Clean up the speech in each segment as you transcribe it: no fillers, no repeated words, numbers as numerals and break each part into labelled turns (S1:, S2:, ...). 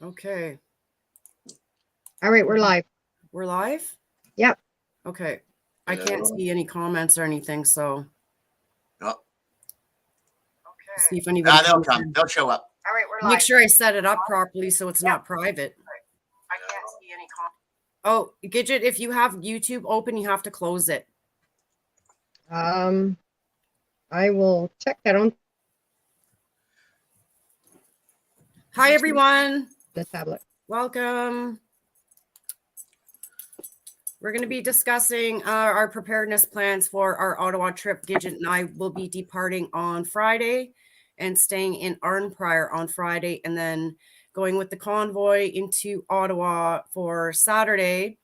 S1: Okay.
S2: All right, we're live.
S1: We're live?
S2: Yep.
S1: Okay. I can't see any comments or anything, so.
S3: Oh.
S1: Okay. See if anybody
S3: they'll come. They'll show up.
S2: All right, we're live.
S1: Make sure I set it up properly so it's not private.
S2: I can't see any comments.
S1: Oh, Gidget, if you have YouTube open, you have to close it.
S2: I will check that on
S1: Hi, everyone.
S2: the tablet.
S1: Welcome. We're going to be discussing our preparedness plans for our Ottawa trip. Gidget and I will be departing on Friday and staying in Arnprior on Friday, and then going with the convoy into Ottawa for Saturday.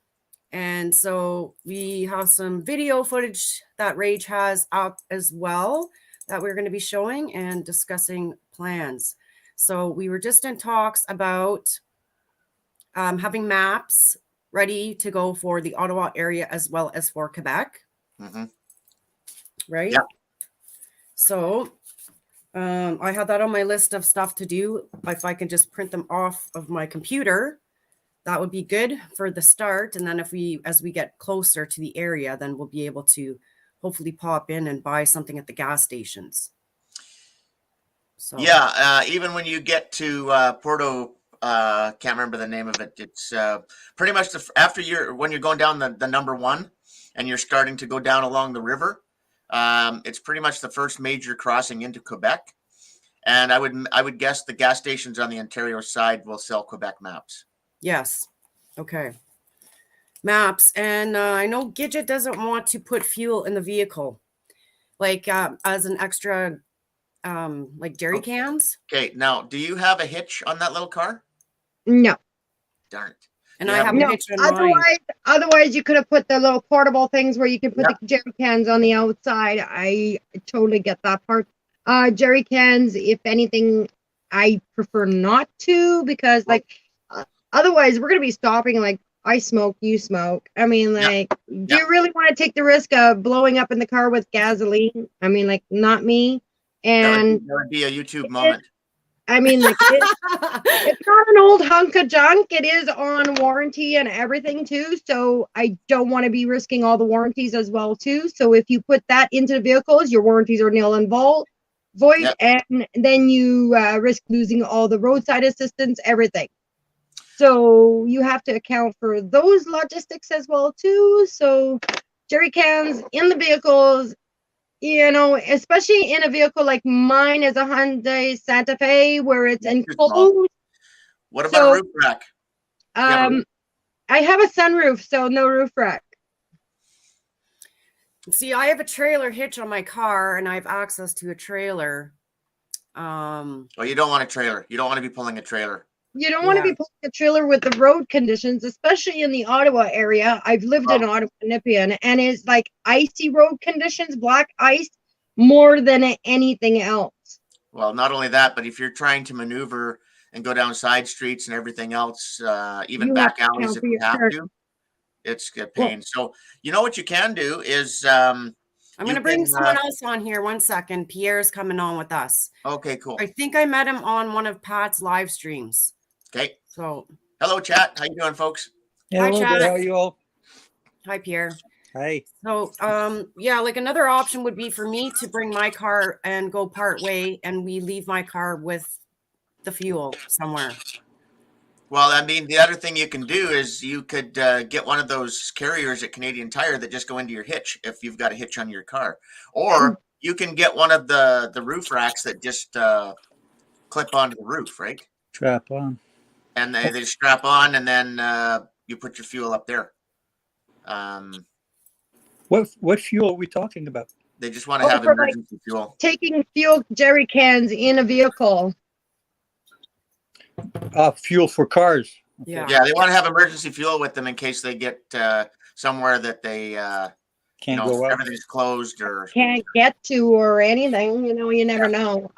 S1: And so we have some video footage that Rage has up as well that we're going to be showing and discussing plans. So we were just in talks about having maps ready to go for the Ottawa area as well as for Quebec.
S3: Mm-hmm.
S1: Right?
S3: Yeah.
S1: So I had that on my list of stuff to do. If I can just print them off of my computer, that would be good for the start. And then as we get closer to the area, then we'll be able to hopefully pop in and buy something at the gas stations. So
S3: yeah, even when you get to Porto, can't remember the name of it. It's pretty much when you're going down the number one and you're starting to go down along the river. It's pretty much the first major crossing into Quebec. And I would guess the gas stations on the Ontario side will sell Quebec maps.
S1: Yes. Okay. Maps. And I know Gidget doesn't want to put fuel in the vehicle, like as an extra, like jerry cans.
S3: Okay. Now, do you have a hitch on that little car?
S2: No.
S3: Darn it.
S1: And I have a hitch on mine.
S2: Otherwise, you could have put the little portable things where you can put the jerry cans on the outside. I totally get that part. Jerry cans, if anything, I prefer not to, because otherwise we're going to be stopping. Like, I smoke, you smoke. I mean, like, do you really want to take the risk of blowing up in the car with gasoline? I mean, like, not me. And
S3: that would be a YouTube moment.
S2: I mean, like, it's not an old hunk of junk. It is on warranty and everything too. So I don't want to be risking all the warranties as well too. So if you put that into the vehicles, your warranties are nil and void, and then you risk losing all the roadside assistance, everything. So you have to account for those logistics as well too. So jerry cans in the vehicles, you know, especially in a vehicle like mine is a Hyundai Santa Fe where it's enclosed.
S3: What about a roof rack?
S2: I have a sunroof, so no roof rack.
S1: See, I have a trailer hitch on my car, and I have access to a trailer.
S3: Oh, you don't want a trailer. You don't want to be pulling a trailer.
S2: You don't want to be pulling a trailer with the road conditions, especially in the Ottawa area. I've lived in Ottawa, Nepean, and it's like icy road conditions, black ice, more than anything else.
S3: Well, not only that, but if you're trying to maneuver and go down side streets and everything else, even back alleys if you have to, it's a pain. So you know what you can do is
S1: I'm going to bring someone else on here. 1 second. Pierre's coming on with us.
S3: Okay, cool.
S1: I think I met him on one of Pat's live streams.
S3: Okay.
S1: So
S3: hello, chat. How you doing, folks?
S4: Hi, chat. How are you all?
S1: Hi, Pierre.
S4: Hi.
S1: So, yeah, like another option would be for me to bring my car and go part way, and we leave my car with the fuel somewhere.
S3: Well, I mean, the other thing you can do is you could get one of those carriers at Canadian Tire that just go into your hitch if you've got a hitch on your car. Or you can get one of the roof racks that just clip onto the roof, right?
S4: Strap on.
S3: And they strap on, and then you put your fuel up there.
S4: What fuel are we talking about?
S3: They just want to have emergency fuel.
S2: Taking fuel jerry cans in a vehicle.
S4: Fuel for cars.
S1: Yeah.
S3: Yeah, they want to have emergency fuel with them in case they get somewhere that they
S4: can't go out.
S3: Everything's closed or
S2: can't get to or anything. You know, you never know.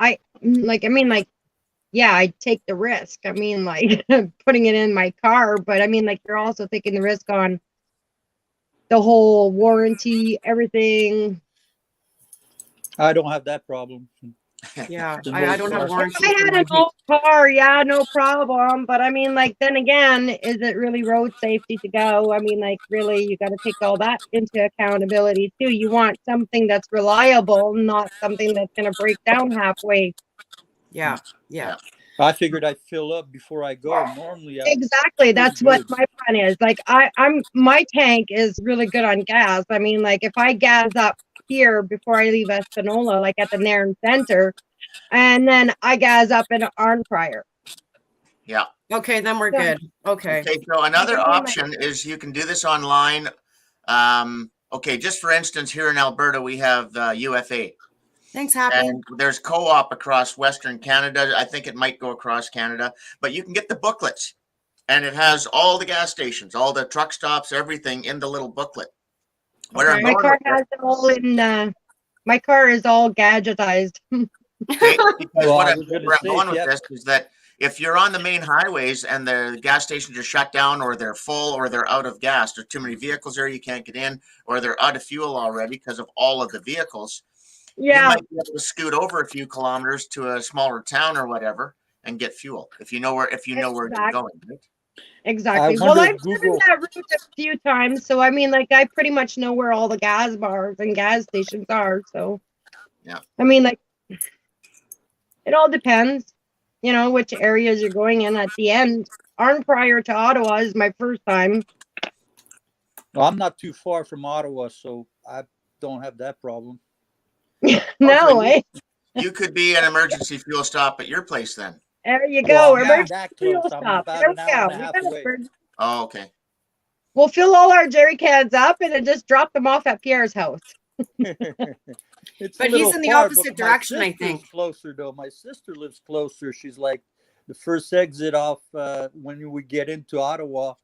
S2: Yeah, I take the risk. I mean, like putting it in my car, but I mean, like you're also taking the risk on the whole warranty, everything.
S4: I don't have that problem.
S1: Yeah,
S4: The
S1: I
S4: most
S1: don't have
S4: fun.
S1: warranty.
S2: If I
S1: for
S2: had
S1: my
S2: an old car, yeah, no problem. But I mean, like, then again, is it really road safety to go? I mean, like, really, you got to take all that into accountability too. You want something that's reliable, not something that's going to break down halfway.
S1: Yeah, yeah.
S4: I figured I'd fill up before I go. Normally,
S2: Exactly. That's what
S4: good.
S2: my plan is. Like, my tank is really good on gas. I mean, like, if I gas up here before I leave Espanola, like at the Nairn Center, and then I gas up in Arnprior.
S3: Yeah.
S1: Okay, then we're
S2: So-
S1: good. Okay.
S3: Okay, so another
S2: I mean, like-
S3: option is you can do this online. Okay, just for instance, here in Alberta, we have UFA.
S1: Thanks, Happy.
S3: And there's co-op across Western Canada. I think it might go across Canada, but you can get the booklets, and it has all the gas stations, all the truck stops, everything in the little booklet. Where
S1: Okay.
S3: I'm
S2: My
S3: going
S2: car
S3: with this-
S2: has it all in. My car is all gadgetized.
S3: okay, because
S4: Well,
S3: what
S4: I
S3: I'm,
S4: was gonna
S3: where I'm
S4: say,
S3: going with
S4: yeah.
S3: this is that if you're on the main highways and the gas stations are shut down, or they're full, or they're out of gas, there's too many vehicles there, you can't get in, or they're out of fuel already because of all of the vehicles. You
S2: Yeah,
S3: might be able to scoot over a few kilometers to a smaller town or whatever and get fuel if you know where you're
S2: Exactly.
S3: going. Right?
S2: exactly.
S4: I
S2: Well,
S4: wonder
S2: I've
S4: if
S2: driven
S4: Google-
S2: that route a few times, so I mean, like, I pretty much know where all the gas bars and gas stations are. So,
S3: Yeah.
S2: I mean, like, it all depends, you know, which areas you're going in. At the end, Arnprior to Ottawa is my first time.
S4: Well, I'm not too far from Ottawa, so I don't have that problem.
S2: No,
S3: Okay.
S2: eh?
S3: You could be an emergency fuel stop at your place then.
S2: There you
S4: Well,
S2: go.
S4: I'm not
S2: Emergency
S4: that
S2: fuel
S4: close. I'm
S2: stop.
S4: about
S2: There
S4: an
S2: we
S4: hour and
S2: go.
S4: a
S2: We
S4: half
S2: got
S4: away.
S2: it.
S3: Oh, okay.
S2: We'll fill all our jerry cans up and then just drop them off at Pierre's house.
S4: It's
S1: But
S4: a little
S1: he's in the
S4: far,
S1: opposite
S4: but my
S1: direction, I
S4: sister's
S1: think.
S4: closer though. My sister lives closer. She's like the first exit off when we get into Ottawa,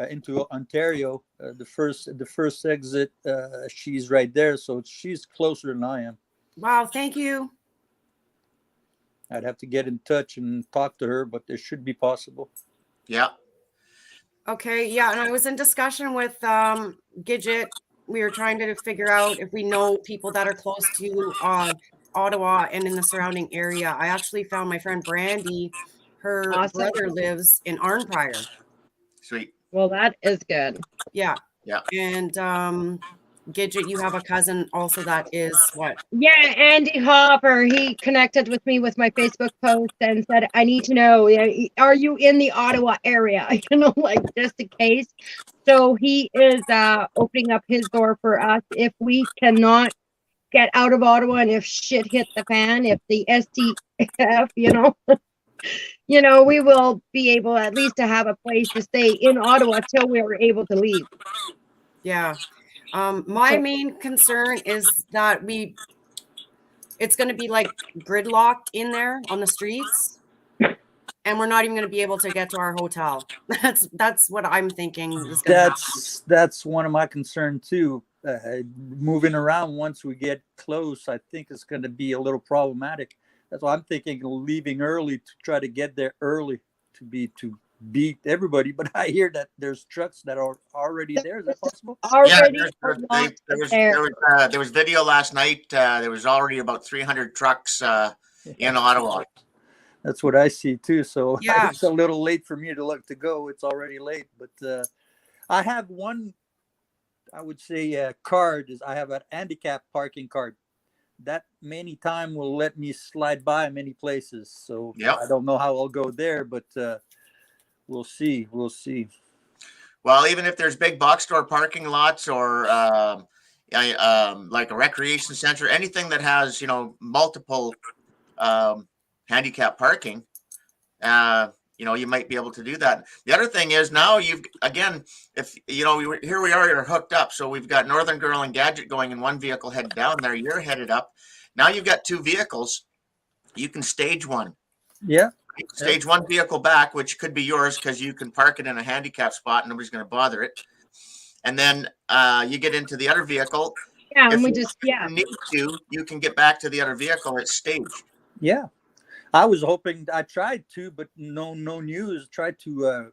S4: into Ontario. The first exit. She's right there, so she's closer than I am.
S1: Wow, thank you.
S4: I'd have to get in touch and talk to her, but it should be possible.
S3: Yeah.
S1: Okay, yeah, and I was in discussion with Gidget. We were trying to figure out if we know people that are close to Ottawa and in the surrounding area. I actually found my friend Brandy. Her
S2: Awesome.
S1: brother lives in Arnprior.
S3: Sweet.
S2: Well, that is good.
S1: Yeah.
S3: Yeah.
S1: And Gidget, you have a cousin also that is what?
S2: Yeah, Andy Hopper, he connected with me with my Facebook post and said, I need to know, are you in the Ottawa area? You know, like just in case. So he is opening up his door for us if we cannot get out of Ottawa and if shit hit the fan, if the STF, you know, we will be able at least to have a place to stay in Ottawa till we are able to leave.
S1: Yeah. My main concern is that it's going to be like gridlocked in there on the streets, and we're not even going to be able to get to our hotel. That's what I'm thinking is going to happen.
S4: That's one of my concerns too. Moving around once we get close, I think it's going to be a little problematic. That's why I'm thinking of leaving early to try to get there early to beat everybody. But I hear that there's trucks that are already there. Is that possible?
S2: Already
S3: There was video last night. There was already about 300 trucks in Ottawa.
S4: That's what I see too. So
S1: Yeah.
S4: it's a little late for me to go. It's already late. But I have one, I would say, card. I have an handicap parking card. That many time will let me slide by many places. So
S3: Yep.
S4: I don't know how I'll go there, but we'll see. We'll see.
S3: Well, even if there's big box store parking lots or like a recreation center, anything that has, multiple handicap parking, you might be able to do that. The other thing is now if here we are, you're hooked up. So we've got Northern Girl and Gadget going in one vehicle heading down there. You're headed up. Now you've got two vehicles. You can stage one.
S4: Yeah.
S3: Stage one vehicle back, which could be yours because you can park it in a handicap spot. Nobody's going to bother it. And then you get into the other vehicle.
S2: Yeah,
S3: If
S2: and we
S3: you
S2: just
S3: need to, you can get back to the other vehicle. It's staged.
S4: Yeah. I was hoping, I tried to, but no news. Tried to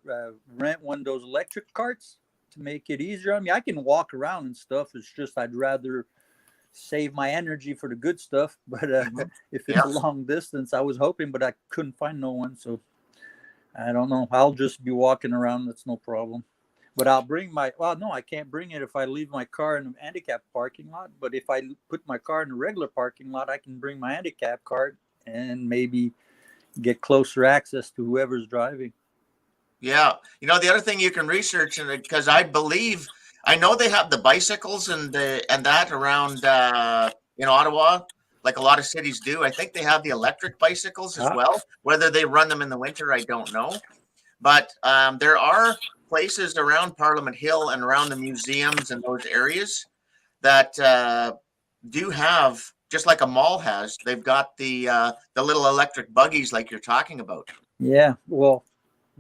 S4: rent one of those electric carts to make it easier. I mean, I can walk around and stuff. It's just I'd rather save my energy for the good stuff. But if it's
S3: Yeah.
S4: a long distance, I was hoping, but I couldn't find no one. So I don't know. I'll just be walking around. That's no problem. But I'll bring no, I can't bring it if I leave my car in an handicap parking lot. But if I put my car in a regular parking lot, I can bring my handicap card and maybe get closer access to whoever's driving.
S3: Yeah. The other thing you can research, and because I know they have the bicycles and that around Ottawa, like a lot of cities do. I think they have the electric bicycles as well. Whether they run them in the winter, I don't know. But there are places around Parliament Hill and around the museums and those areas that do have, just like a mall has, they've got the little electric buggies like you're talking about.
S4: Yeah, well,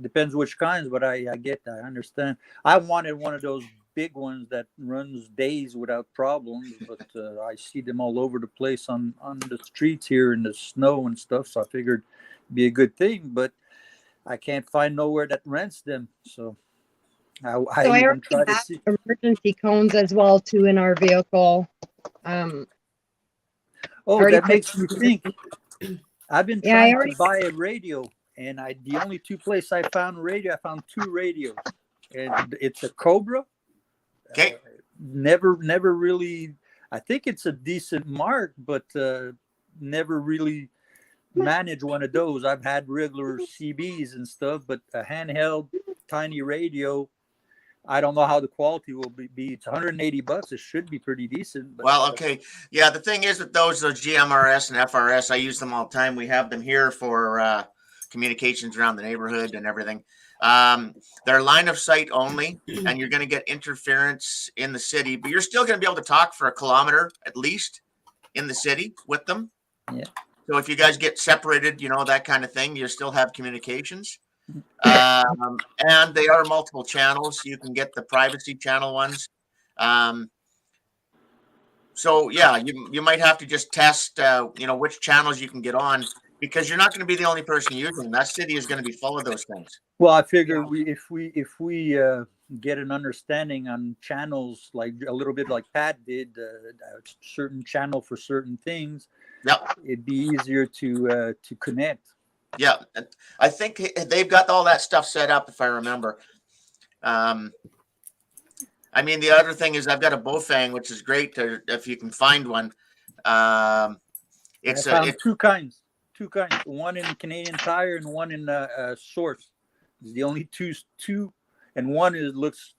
S4: depends which kinds, but I get that. I understand. I wanted one of those big ones that runs days without problems, but I see them all over the place on the streets here in the snow and stuff, so I figured it'd be a good thing, but I can't find nowhere that rents them, so I
S2: already
S4: even try to
S2: have
S4: see.
S2: emergency cones as well too in our vehicle.
S4: Oh,
S2: already
S4: that makes me think. I've been
S2: Yeah, I
S4: trying to buy a radio, and the only two places I found radio, I found two radios, and it's a Cobra.
S3: Okay.
S4: Never really. I think it's a decent mark, but never really managed one of those. I've had regular CBs and stuff, but a handheld tiny radio, I don't know how the quality will be. It's $180. It should be pretty decent. But,
S3: well, okay. Yeah, the thing is with those GMRS and FRS, I use them all the time. We have them here for communications around the neighborhood and everything. They're line of sight only, and you're going to get interference in the city, but you're still going to be able to talk for a kilometer at least in the city with them.
S4: Yeah.
S3: So if you guys get separated, that kind of thing, you still have communications. And they are multiple channels. You can get the privacy channel ones. So yeah, you might have to just test, which channels you can get on, because you're not going to be the only person using them. That city is going to be full of those things.
S4: Well, I figure if we get an understanding on channels, like a little bit like Pat did, a certain channel for certain things, it'd be easier to connect.
S3: Yeah, I think they've got all that stuff set up, if I remember. I mean, the other thing is I've got a Bofang, which is great if you can find one. It's
S4: two kinds, one in Canadian Tire and one in Source. It's the only two, and one looks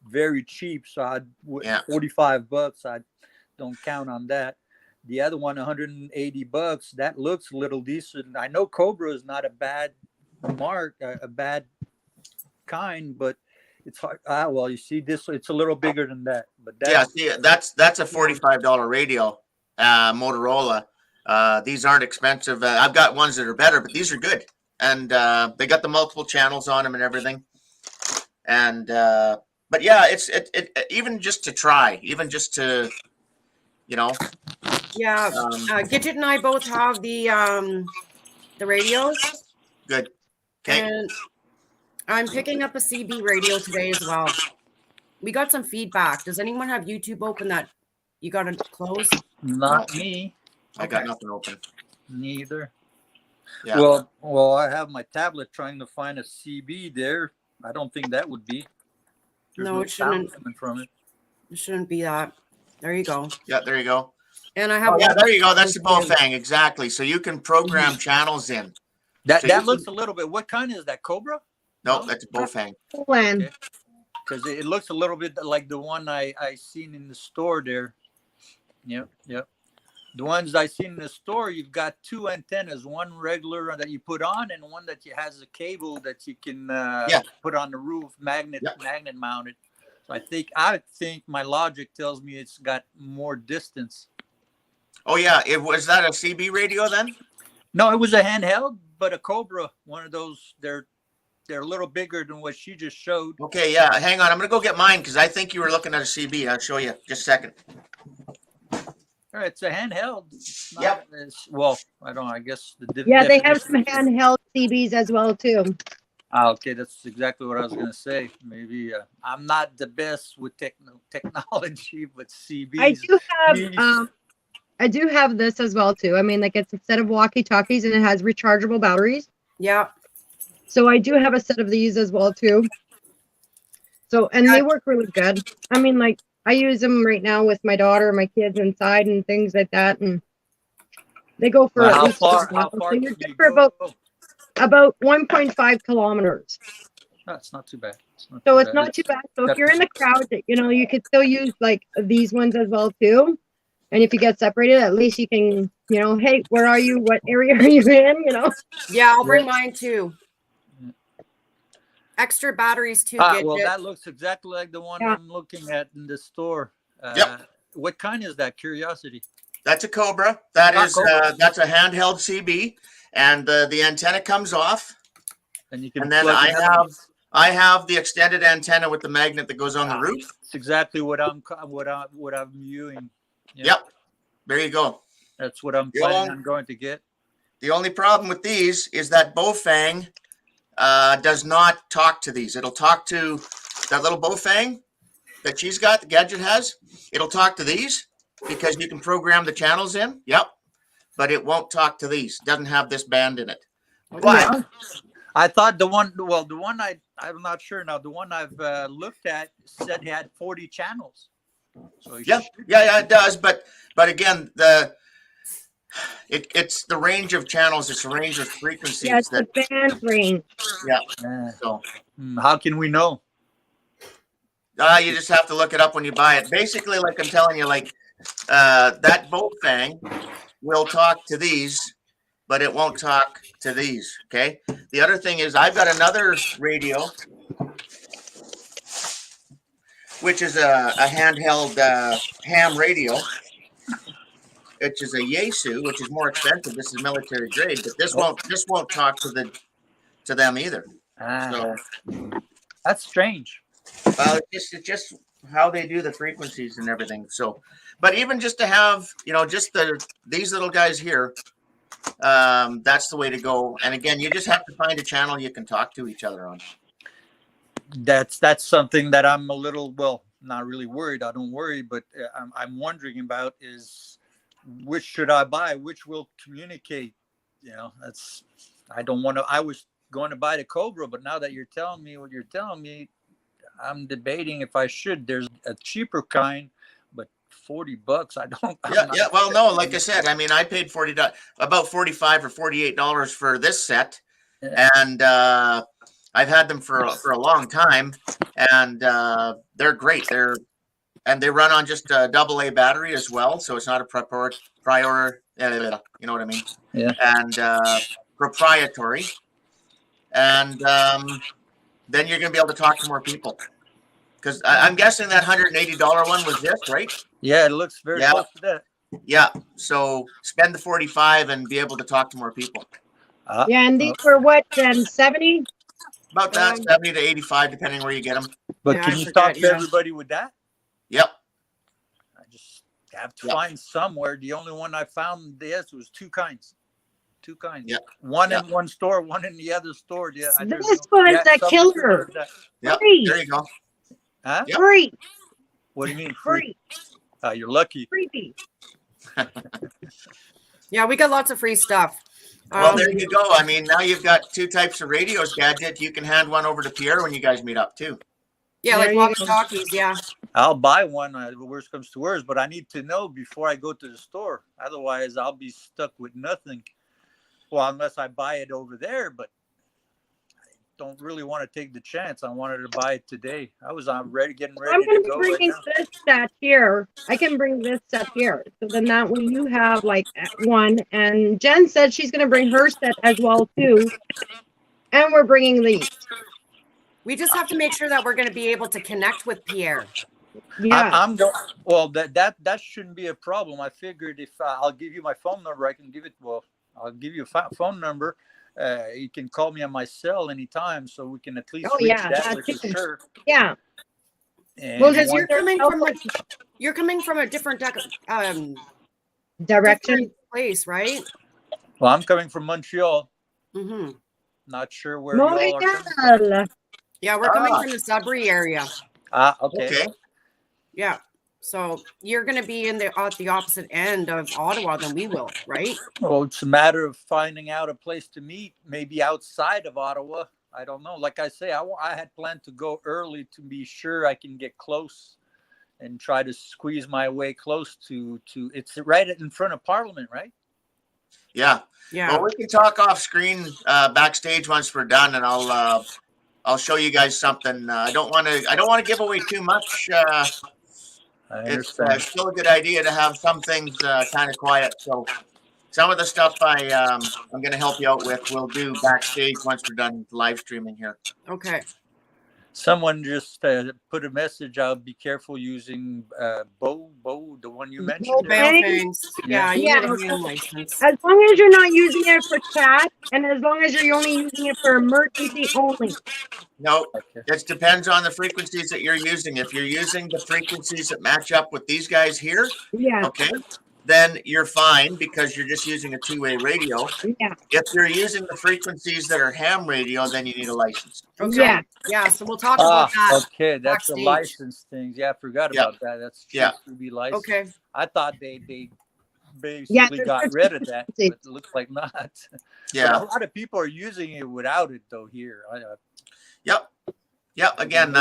S4: very cheap. So $45. I don't count on that. The other one, $180. That looks a little decent. I know Cobra is not a bad mark, a bad kind, but it's hard. Well, you see this, it's a little bigger than that. But that's
S3: a $45 radio, Motorola. These aren't expensive. I've got ones that are better, but these are good, and they got the multiple channels on them and everything. And but yeah, it's even just to try, even just to,
S1: Yeah, Gidget and I both have the radios.
S3: Good. Okay.
S1: And I'm picking up a CB radio today as well. We got some feedback. Does anyone have YouTube open that you got to close?
S4: Not me.
S3: I got nothing open.
S4: Neither.
S3: Yeah.
S4: Well, I have my tablet trying to find a CB there. I don't think that would be.
S1: No, it shouldn't.
S4: From it.
S1: It shouldn't be that. There you go.
S3: Yeah, there you go.
S1: And I have.
S3: There you go. That's the Bofang, exactly. So you can program channels in.
S4: That looks a little bit. What kind is that? Cobra?
S3: No, that's a Bofang.
S4: Because it looks a little bit like the one I seen in the store there. Yep. The ones I seen in the store, you've got two antennas, one regular that you put on, and one that has a cable that you can put on the roof, magnet mounted. So I think my logic tells me it's got more distance.
S3: Oh yeah, was that a CB radio then?
S4: No, it was a handheld, but a Cobra, one of those. They're a little bigger than what she just showed.
S3: Okay, yeah. Hang on, I'm gonna go get mine because I think you were looking at a CB. I'll show you just a second.
S4: All right, it's a handheld.
S3: Yep.
S4: Well, I don't know. I guess
S2: they have some handheld CBs as well too.
S4: Okay, that's exactly what I was going to say. Maybe I'm not the best with technology, but CBs.
S2: I do have this as well too. I mean, like it's a set of walkie-talkies and it has rechargeable batteries.
S1: Yeah.
S2: So I do have a set of these as well too. So, and they work really good. I mean, like I use them right now with my daughter and my kids inside and things like that. And they go for
S4: How
S2: least
S4: far
S2: so
S4: can
S2: you're
S4: you
S2: good for
S4: go?
S2: about 1.5 kilometers.
S4: That's not too bad.
S2: So it's not too bad. So if you're in the crowd, you know, you could still use like these ones as well too. And if you get separated, at least you can, you know, hey, where are you? What area are you in? You know?
S1: Yeah, I'll bring mine too. Extra batteries too.
S4: Well, that looks exactly like the one I'm looking at in the store. What kind is that? Curiosity.
S3: That's a Cobra. That's a handheld CB, and the antenna comes off. And you can. And then I have the extended antenna with the magnet that goes on the roof.
S4: It's exactly what I'm viewing.
S3: Yep. There you go.
S4: That's what I'm planning on going to get.
S3: The only problem with these is that Bofang does not talk to these. It'll talk to that little Bofang that she's got, the Gadget has. It'll talk to these because you can program the channels in. Yep. But it won't talk to these. Doesn't have this band in it. But
S4: I thought I'm not sure now. The one I've looked at said it had 40 channels. So
S3: yeah, it does. But again, it's the range of channels. It's a range of frequencies.
S2: Yeah, it's the band range.
S3: Yeah. So
S4: how can we know?
S3: You just have to look it up when you buy it. Basically, like I'm telling you, like that Bofang will talk to these, but it won't talk to these. Okay. The other thing is I've got another radio, which is a handheld ham radio, which is a Yaesu, which is more expensive. This is military grade, but this won't talk to them either. So
S4: that's strange.
S3: Well, it's just how they do the frequencies and everything. So, but even just to have, you know, just these little guys here, that's the way to go. And again, you just have to find a channel you can talk to each other on.
S4: That's something that I'm a little, not really worried. I don't worry, but I'm wondering about is which should I buy? Which will communicate? You know, I don't want to. I was going to buy the Cobra, but now that you're telling me what you're telling me, I'm debating if I should. There's a cheaper kind, but $40. I don't.
S3: Yeah. Well, no, like I said, I mean, I paid about $45 or $48 for this set, and I've had them for a long time, and they're great. They run on just a AA battery as well, so it's not a prior. You know what I mean?
S4: Yeah.
S3: And proprietary, and then you're going to be able to talk to more people. Because I'm guessing that $180 one was this, right?
S4: Yeah, it looks very close to that.
S3: Yeah. So spend the $45 and be able to talk to more people.
S2: Yeah, and these were what then 70?
S3: About that, 70 to 85, depending where you get them.
S4: But can you talk to everybody with that?
S3: Yep.
S4: I just have to find somewhere. The only one I found was two kinds. Yeah. One in one store, one in the other store. Yeah.
S2: This was the killer.
S3: Yep. There you go.
S4: Huh?
S3: Yep.
S2: Free.
S4: What do you mean free? You're lucky.
S2: Freebie.
S1: Yeah, we got lots of free stuff.
S3: Well, there you go. I mean, now you've got two types of radios, Gadget. You can hand one over to Pierre when you guys meet up too.
S1: Yeah, like walkie-talkies. Yeah.
S4: I'll buy one. Worst comes to worst, but I need to know before I go to the store. Otherwise, I'll be stuck with nothing. Well, unless I buy it over there, but I don't really want to take the chance. I wanted to buy it today. I was getting ready to go.
S2: I'm going to be bringing this set here. I can bring this set here. So then that way you have like one. And Jen said she's going to bring her set as well too. And we're bringing these.
S1: We just have to make sure that we're going to be able to connect with Pierre.
S2: Yeah.
S4: Well, that shouldn't be a problem. I figured if I'll give you my phone number, I can give it. Well, I'll give you a phone number. You can call me on my cell anytime, so we can at least reach that for sure.
S2: Yeah.
S4: And
S2: well, because
S1: you're coming from a different
S2: direction
S1: place, right?
S4: Well, I'm coming from Montreal.
S1: Mm-hmm.
S4: Not sure where y'all are coming from.
S2: Montreal.
S1: Yeah, we're coming
S3: Ah.
S1: from the Sudbury area.
S4: Okay.
S3: Okay.
S1: Yeah. So you're going to be at the opposite end of Ottawa than we will, right?
S4: Well, it's a matter of finding out a place to meet, maybe outside of Ottawa. I don't know. Like I say, I had planned to go early to be sure I can get close and try to squeeze my way close to it's right in front of Parliament, right?
S3: Yeah.
S1: Yeah.
S3: Well, we can talk off screen backstage once we're done, and I'll show you guys something. I don't want to give away too much.
S4: I
S3: It's
S4: understand.
S3: still a good idea to have some things kind of quiet. So some of the stuff I'm going to help you out with, we'll do backstage once we're done live streaming here.
S1: Okay.
S4: Someone just put a message out. Be careful using Bo, the one you mentioned.
S1: Bail
S2: Okay.
S1: fangs. Yeah, you
S2: Yeah.
S1: need a hand license.
S2: As long as you're not using it for chat, and as long as you're only using it for emergency only.
S3: No,
S4: Okay.
S3: it depends on the frequencies that you're using. If you're using the frequencies that match up with these guys here,
S2: Yeah.
S3: okay, then you're fine because you're just using a two-way radio.
S2: Yeah.
S3: If you're using the frequencies that are ham radio, then you need a license.
S1: Okay.
S2: Yeah.
S1: Yeah. So we'll talk about that.
S4: Okay, that's the
S1: backstage.
S4: license things. Yeah, I forgot
S3: Yeah.
S4: about that. That's
S3: Yeah.
S4: to be licensed.
S1: Okay.
S4: I thought they basically
S2: there's
S4: got rid of that, but
S2: frequencies.
S4: it looks like not.
S3: Yeah.
S4: But a lot of people are using it without it though here.
S3: Yep. Yep. Again,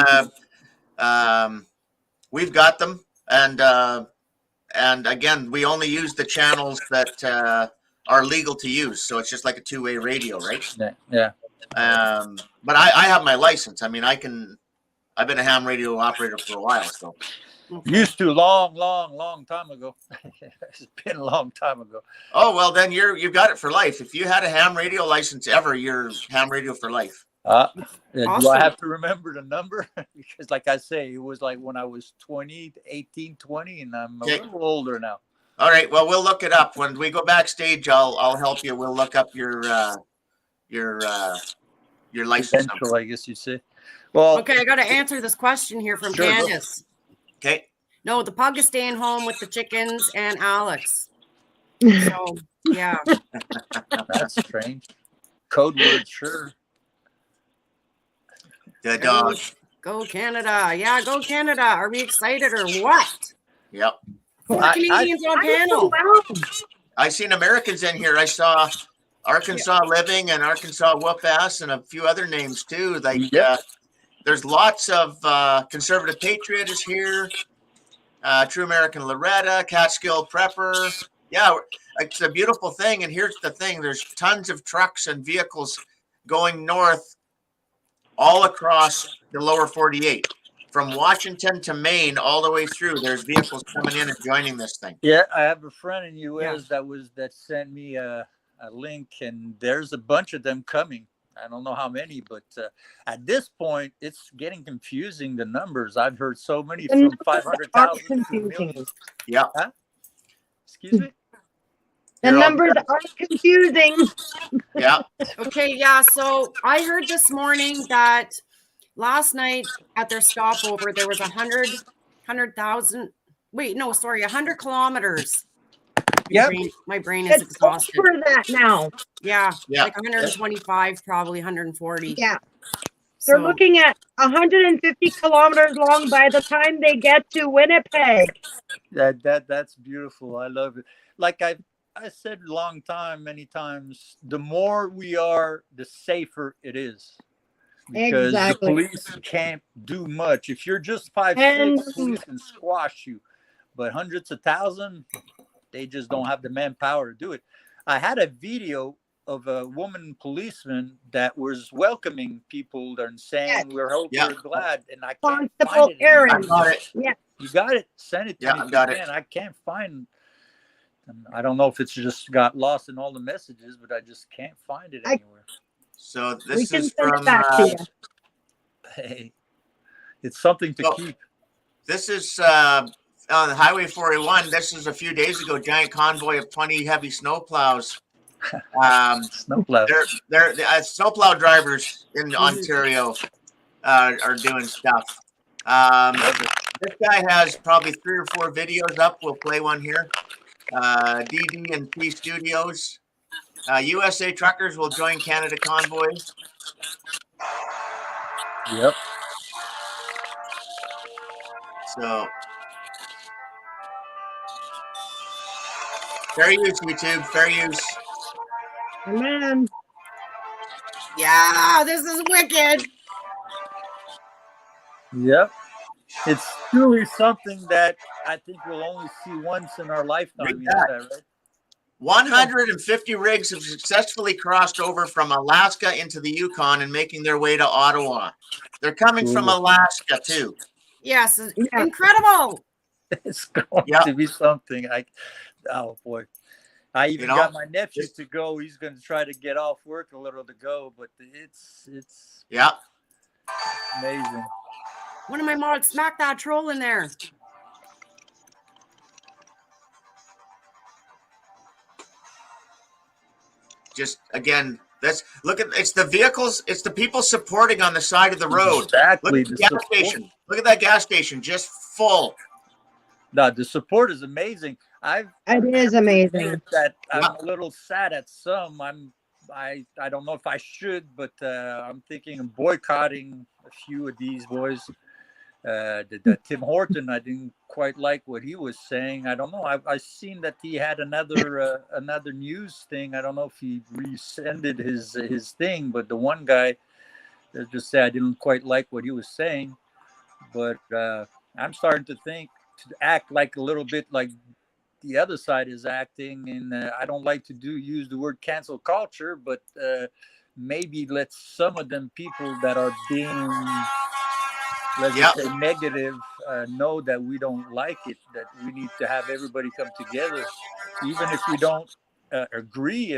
S3: we've got them, and again, we only use the channels that are legal to use. So it's just like a two-way radio, right?
S4: Yeah.
S3: But I have my license. I mean, I've been a ham radio operator for a while, so.
S4: Used to long time ago. It's been a long time ago.
S3: Oh, well, then you've got it for life. If you had a ham radio license ever, you're ham radio for life.
S4: Do I
S1: Awesome.
S4: have to remember the number? Because like I say, it was like when I was 18, 20, and I'm a
S3: Okay.
S4: little older now.
S3: All right. Well, we'll look it up when we go backstage. I'll help you. We'll look up your license number.
S4: Central, I guess you say. Well,
S1: Okay. I got to answer this question here from
S3: Sure, go.
S1: Candace.
S3: Okay.
S1: No, the pug is staying home with the chickens and Alex. So, yeah.
S4: that's strange. Code word, sure.
S3: The dog.
S1: Go Canada. Yeah, go Canada. Are we excited or what?
S3: Yep.
S1: Four
S4: I-
S1: Canadians on
S2: I don't
S1: panel.
S2: know.
S3: I seen Americans in here. I saw Arkansas Living and Arkansas Whoop Ass and a few other names too. Like
S4: Yep.
S3: there's lots of Conservative Patriot is here. True American Loretta, Catskill Prepper. Yeah, it's a beautiful thing. And here's the thing: there's tons of trucks and vehicles going north, all across the lower 48, from Washington to Maine, all the way through. There's vehicles coming in and joining this thing.
S4: Yeah, I have a friend in US that sent me a link, and there's a bunch of them coming. I don't know how many, but at this point, it's getting confusing. The numbers I've heard so many
S2: The
S4: from
S2: numbers
S4: 500,000
S2: are
S4: to a
S2: confusing.
S4: million.
S3: Yeah.
S4: Excuse me.
S2: The
S3: You're all
S2: numbers are confusing.
S3: Yeah.
S1: Okay, yeah. So I heard this morning that last night at their stopover, there was 100,000. Wait, no, sorry, 100 kilometers.
S4: Yep.
S1: My brain is
S2: It's
S1: exhausted.
S2: over that now.
S1: Yeah,
S3: Yeah.
S1: like 125, probably 140.
S2: Yeah. They're
S1: So,
S2: looking at 150 kilometers long by the time they get to Winnipeg.
S4: That's beautiful. I love it. Like I said many times, the more we are, the safer it is. Because
S2: Exactly.
S4: the police can't do much. If you're just 5'6",
S2: And-
S4: police can squash you. But hundreds of thousands, they just don't have the manpower to do it. I had a video of a woman policeman that was welcoming people and saying,
S2: Yes.
S4: we're glad. And I can't
S2: Constable
S4: find it.
S2: Aaron.
S3: I got it.
S4: You got it? Send it to
S3: Yeah,
S4: me.
S3: I
S4: if
S3: got
S4: you
S3: it.
S4: can. I can't find. I don't know if it's just got lost in all the messages, but I just can't find it anywhere.
S3: So
S2: We
S3: this
S2: can
S3: is
S2: send it
S3: from
S2: back to you.
S4: Hey, it's something to
S3: Oh.
S4: keep.
S3: this is on Highway 481. This is a few days ago. Giant convoy of 20 heavy snowplows.
S4: Snowplow.
S3: They're snowplow drivers in Ontario are doing stuff. This guy has probably 3 or 4 videos up. We'll play one here. DD and P Studios. USA truckers will join Canada Convoy.
S4: Yep.
S3: So, fair use, YouTube. Fair use.
S2: Amen.
S1: Yeah, this is wicked.
S4: Yep. It's truly something that I think we'll only see once in our lifetime. You know that, right?
S3: 150 rigs have successfully crossed over from Alaska into the Yukon and making their way to Ottawa. They're coming from
S4: Cool.
S3: Alaska too.
S1: Yes,
S2: Yeah.
S1: incredible.
S4: It's going
S3: Yeah.
S4: to be something. Oh boy. I even
S3: know,
S4: got my nephew
S3: this-
S4: to go. He's going to try to get off work a little to go, but it's
S3: Yeah.
S4: amazing.
S1: One of my mods smacked that troll in there.
S3: Just again, look at it's the vehicles, it's the people supporting on the side of the road.
S4: Exactly.
S3: Look at the gas station. Look at that gas station, just full.
S4: No, the support is amazing.
S2: It is amazing.
S4: That I'm a little sad at some. I don't know if I should, but I'm thinking of boycotting a few of these boys. The Tim Horton, I didn't quite like what he was saying. I don't know. I seen that he had another news thing. I don't know if he rescinded his thing, but the one guy just said I didn't quite like what he was saying. But I'm starting to think to act like a little bit like the other side is acting, and I don't like to use the word cancel culture, but maybe let some of them people that are being, let's just say, negative, know that we don't like it, that we need to have everybody come together, even if we don't agree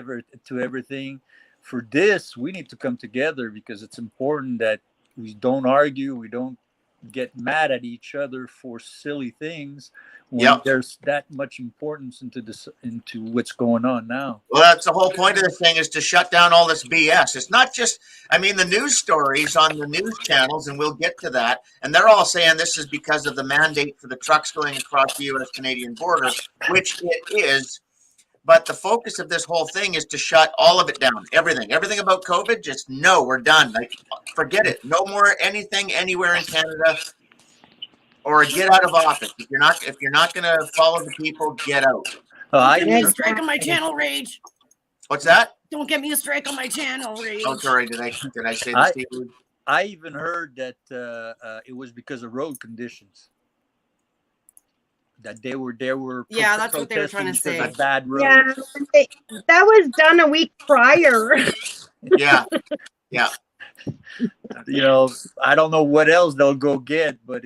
S4: to everything. For this, we need to come together because it's important that we don't argue, we don't get mad at each other for silly things when there's that much importance into what's going on now.
S3: Well, that's the whole point of this thing, is to shut down all this BS. It's not just, I mean, the news stories on the news channels, and we'll get to that, and they're all saying this is because of the mandate for the trucks going across the U.S.-Canadian border, which it is. But the focus of this whole thing is to shut all of it down. Everything about COVID, just no, we're done. Like, forget it. No more anything anywhere in Canada, or get out of office. If you're not going to follow the people, get out.
S1: Don't get me a strike on my channel, Rage.
S3: What's that?
S1: Don't get me a strike on my channel, Rage.
S3: Oh, sorry. Did I say the C word?
S4: I even heard that it was because of road conditions. That they were
S1: yeah, that's what they were trying to say.
S4: Bad roads.
S2: Yeah, that was done a week prior.
S3: Yeah.
S4: You know, I don't know what else they'll go get, but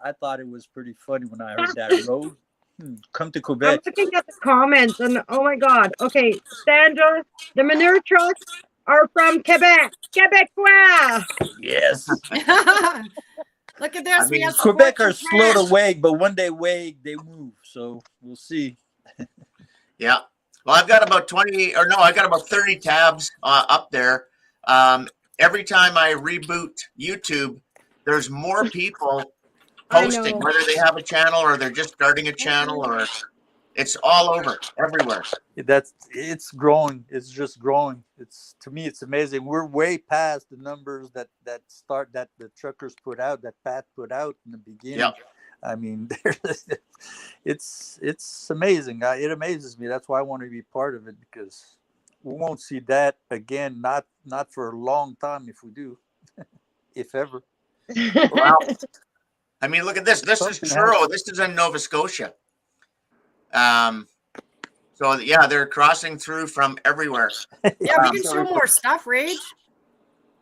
S4: I thought it was pretty funny when I heard that road. Come to Quebec.
S2: I'm looking at the comments and oh my God. Okay, Sandra, the manure trucks are from Quebec. Quebecois.
S4: Yes.
S1: Look at this. We have
S4: Quebec are slow to wag, but when they wag, they move. So we'll see.
S3: Yeah. Well, I've got about 30 tabs up there. Every time I reboot YouTube, there's more people posting, whether they have a channel or they're just starting a channel, or it's all over, everywhere.
S4: It's growing. It's just growing. To me, it's amazing. We're way past the numbers that the truckers put out, that Pat put out in the beginning.
S3: Yeah.
S4: I mean, it's amazing. It amazes me. That's why I want to be part of it, because we won't see that again. Not for a long time, if we do, if ever.
S3: Wow. I mean, look at this. This is Truro. This is in Nova Scotia. So yeah, they're crossing through from everywhere.
S1: Yeah, we can share more stuff, Rage.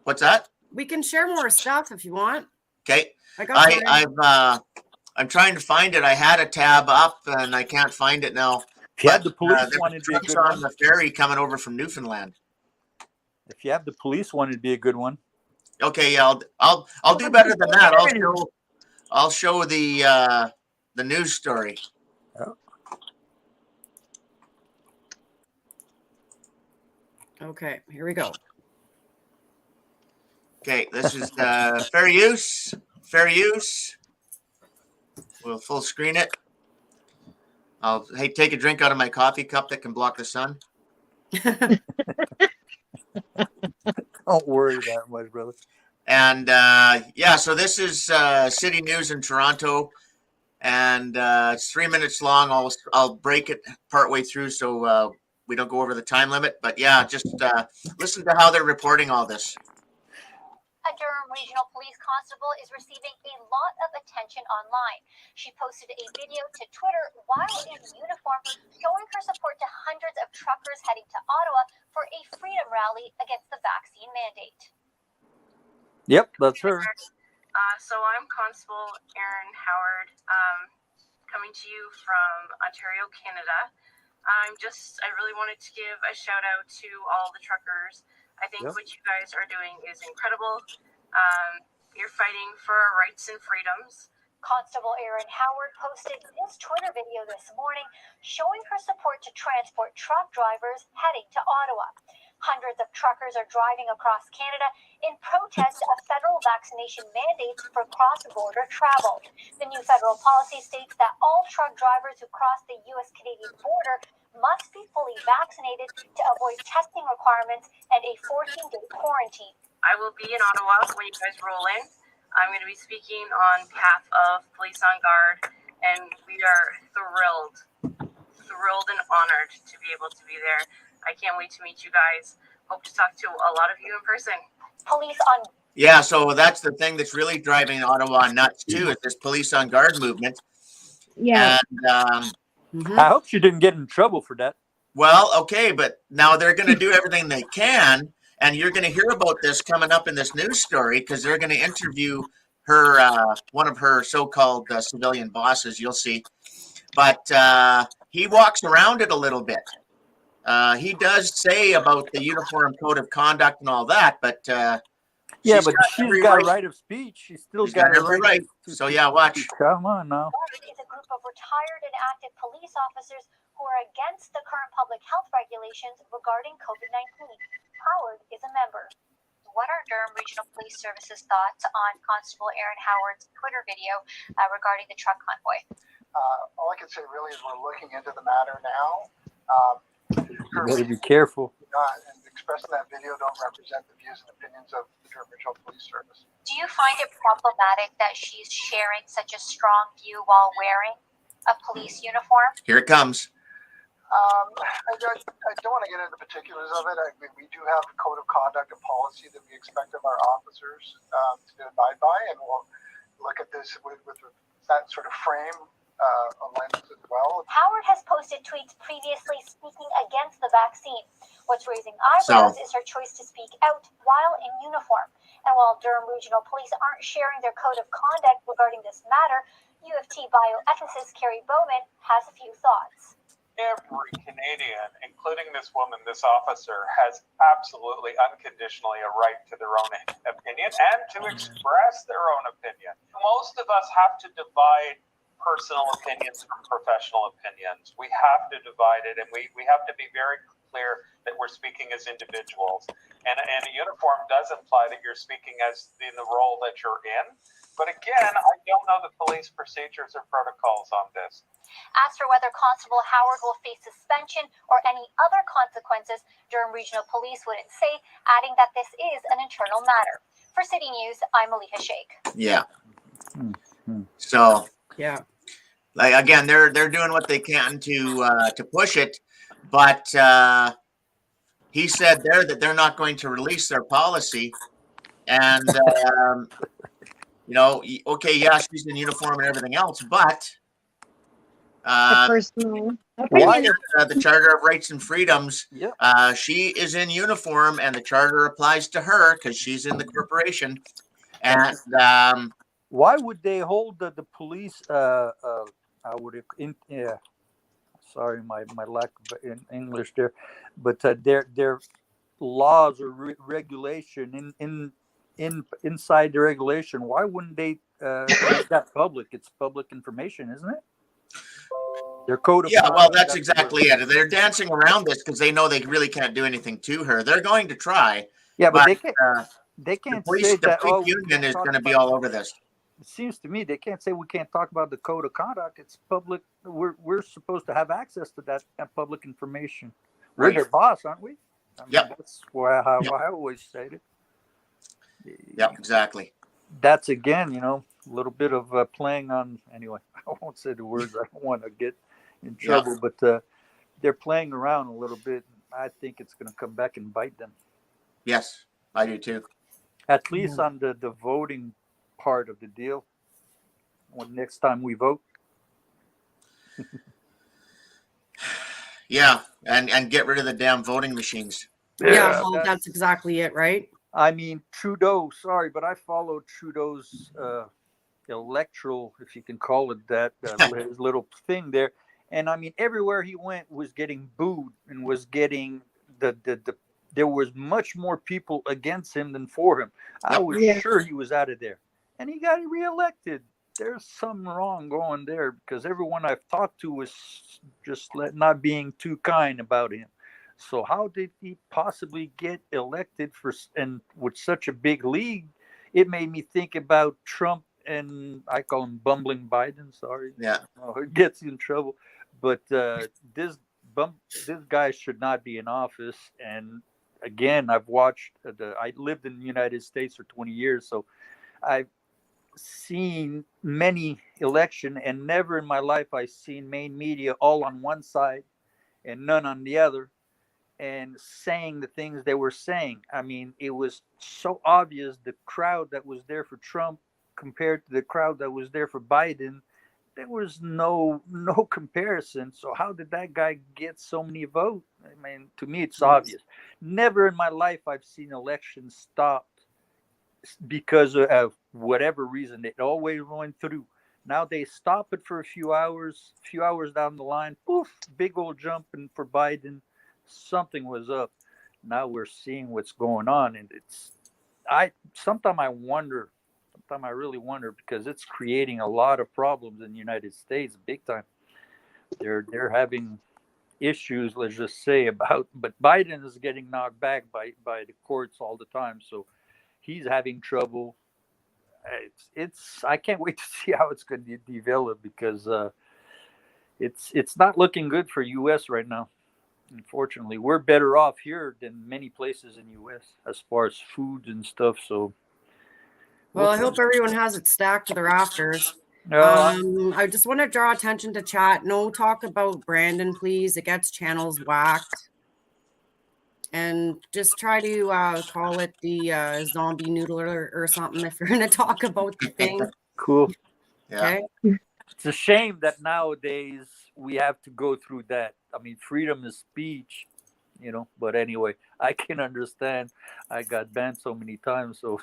S3: What's that?
S1: We can share more stuff if you want.
S3: Okay. I'm trying to find it. I had a tab up and I can't find it now.
S4: If you have the police one, it'd be a good
S3: on
S4: one.
S3: the ferry coming over from Newfoundland.
S4: If you have the police one, it'd be a good one.
S3: Okay, yeah, I'll do better than that. I'll show the news story.
S4: Oh.
S1: Okay, here we go.
S3: Okay, this is fair use. Fair use. We'll full screen it. I'll take a drink out of my coffee cup that can block the sun.
S4: Don't worry that much, brother.
S3: And yeah, so this is city news in Toronto, and it's 3 minutes long. I'll break it partway through so we don't go over the time limit. But yeah, just listen to how they're reporting all this.
S5: A Durham Regional Police Constable is receiving a lot of attention online. She posted a video to Twitter while in uniform showing her support to hundreds of truckers heading to Ottawa for a freedom rally against the vaccine mandate.
S4: Yep, that's her.
S6: So I'm Constable Erin Howard, coming to you from Ontario, Canada. I really wanted to give a shout out to all the truckers. I think what you guys are doing is incredible. You're fighting for our rights and freedoms.
S5: Constable Erin Howard posted this Twitter video this morning showing her support to transport truck drivers heading to Ottawa. Hundreds of truckers are driving across Canada in protest of federal vaccination mandates for cross-border travel. The new federal policy states that all truck drivers who cross the U.S.-Canadian border must be fully vaccinated to avoid testing requirements and a 14-day quarantine.
S6: I will be in Ottawa when you guys roll in. I'm going to be speaking on behalf of Police on Guard, and we are thrilled and honored to be able to be there. I can't wait to meet you guys. Hope to talk to a lot of you in person.
S5: Police on
S3: Yeah, so that's the thing that's really driving Ottawa nuts too, is this Police on Guard movement.
S2: Yeah.
S3: And
S4: I hope she didn't get in trouble for that.
S3: well, okay, but now they're going to do everything they can, and you're going to hear about this coming up in this news story because they're going to interview her, one of her so-called civilian bosses. You'll see, but he walks around it a little bit. He does say about the uniform code of conduct and all that, but
S4: Yeah,
S3: she's
S4: but
S3: got
S4: she's
S3: every
S4: got
S3: right.
S4: a right of speech. She's still
S3: She's
S4: got
S3: got
S4: a
S3: every
S4: right.
S3: right. So yeah, watch.
S4: Come on now.
S5: Guard is a group of retired and active police officers who are against the current public health regulations regarding COVID-19. Howard is a member. What are Durham Regional Police Service's thoughts on Constable Erin Howard's Twitter video regarding the truck convoy?
S7: All I can say really is we're looking into the matter now.
S4: You better be careful.
S7: And expressing that video don't represent the views and opinions of the Durham Regional Police Service.
S5: Do you find it problematic that she's sharing such a strong view while wearing a police uniform?
S3: Here it comes.
S7: I don't want to get into particulars of it. We do have a code of conduct and policy that we expect of our officers to abide by, and we'll look at this with that sort of frame a lens as well.
S5: Howard has posted tweets previously speaking against the vaccine. What's raising eyebrows is her choice to speak out while in uniform. And while Durham Regional Police aren't sharing their code of conduct regarding this matter, U of T bioethicist Carrie Bowman has a few thoughts.
S8: Every Canadian, including this woman, this officer, has absolutely unconditionally a right to their own opinion and to express their own opinion. Most of us have to divide personal opinions from professional opinions. We have to divide it, and we have to be very clear that we're speaking as individuals. And a uniform does imply that you're speaking as in the role that you're in. But again, I don't know the police procedures or protocols on this.
S5: Asked her whether Constable Howard will face suspension or any other consequences, Durham Regional Police wouldn't say, adding that this is an internal matter. For City News, I'm Aliha Sheikh.
S3: Yeah. So
S1: Yeah.
S3: like again, they're doing what they can to push it, but he said there that they're not going to release their policy, and you know, okay, yeah, she's in uniform and everything else, but
S2: Personal
S4: Why?
S2: opinion.
S3: the Charter of Rights and Freedoms,
S4: Yeah.
S3: she is in uniform, and the charter applies to her because she's in the corporation, and
S4: Why would they hold the police? Sorry, my lack of English there, but their laws or regulation inside the regulation. Why wouldn't they make that public? It's public information, isn't it? Their code of
S3: yeah, well,
S4: conduct,
S3: that's exactly it. They're dancing around this because they know they really can't do anything to her. They're going to try.
S4: Yeah, but they
S3: but,
S4: can't. They
S3: The
S4: can't
S3: police,
S4: say
S3: the
S4: that.
S3: police
S4: Oh, we
S3: union
S4: can't
S3: is
S4: talk
S3: going to be
S4: about-
S3: all over this.
S4: It seems to me they can't say we can't talk about the code of conduct. It's public. We're supposed to have access to that public information. We're
S3: Right.
S4: their boss, aren't we? I mean,
S3: Yep.
S4: That's how I always said it.
S3: Yep, exactly.
S4: That's again, a little bit of playing on. Anyway, I won't say the words. I don't want to get in trouble, but they're playing around a little bit. I think it's going to come back and bite them.
S3: Yes, I do too.
S4: At least on the voting part of the deal. When next time we vote.
S3: Yeah, and get rid of the damn voting machines.
S1: Yeah, well, that's exactly it, right?
S4: I mean, Trudeau, sorry, but I followed Trudeau's electoral, if you can call it that, his little thing there. And I mean, everywhere he went was getting booed and was getting there was much more people against him than for him. I was sure he was out of there. And he got reelected. There's something wrong going there because everyone I've talked to was just not being too kind about him. So how did he possibly get elected and with such a big league? It made me think about Trump and I call him bumbling Biden. Sorry, it gets you in trouble. But this guy should not be in office. And again, I've watched I lived in the United States for 20 years, so I've seen many election, and never in my life I've seen main media all on one side and none on the other, and saying the things they were saying. I mean, it was so obvious the crowd that was there for Trump compared to the crowd that was there for Biden. There was no comparison. So how did that guy get so many votes? I mean, to me, it's obvious. Never in my life I've seen elections stopped because of whatever reason. It always went through. Now they stop it for a few hours down the line, poof, big old jump for Biden. Something was up. Now we're seeing what's going on, and sometimes I really wonder because it's creating a lot of problems in the United States, big time. They're having issues, let's just say, but Biden is getting knocked back by the courts all the time, so he's having trouble. I can't wait to see how it's going to develop because it's not looking good for U.S. right now. Unfortunately, we're better off here than many places in U.S. as far as food and stuff. So,
S1: well, I hope everyone has it stacked to the rafters. I just want to draw attention to chat. No talk about Brandon, please. It gets channels whacked. And just try to call it the zombie noodler or something if you're going to talk about the thing.
S4: Cool.
S3: Yeah.
S1: Okay.
S4: It's a shame that nowadays we have to go through that. I mean, freedom of speech, but anyway, I can understand. I got banned so many times. So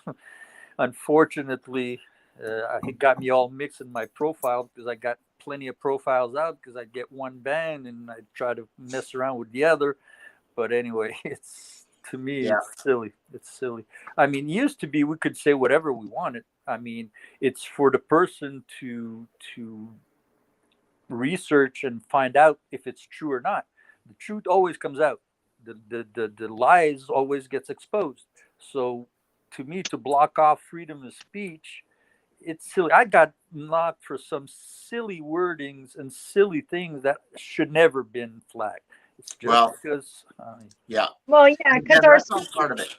S4: unfortunately, it got me all mixed in my profile because I got plenty of profiles out because I get one ban and I try to mess around with the other. But anyway, it's silly. It's silly. I mean, it used to be we could say whatever we wanted. I mean, it's for the person to research and find out if it's true or not. The truth always comes out. The lies always gets exposed. So to me, to block off freedom of speech, it's silly. I got knocked for some silly wordings and silly things that should never been flagged. It's just because.
S2: Well, yeah, because
S3: that's all part of it.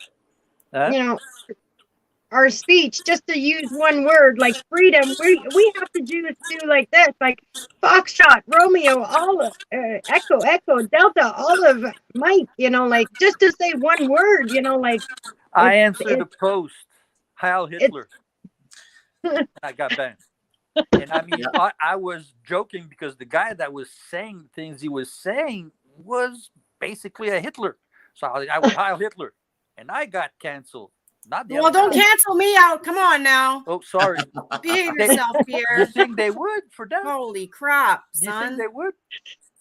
S2: Our speech, just to use one word like freedom, we have to do like this, like Foxtrot, Romeo, Olive, Echo, Delta, Olive, Mike, like just to say one word, like.
S4: I answered the post, Heil Hitler. I got banned. And I mean, I was joking because the guy that was saying things he was saying was basically a Hitler. So I was Heil Hitler. And I got canceled.
S1: Well, don't cancel me out. Come on now.
S4: Oh, sorry.
S1: Behave yourself, Pierre.
S4: You think they would for that?
S1: Holy crap, son.
S4: You think they would?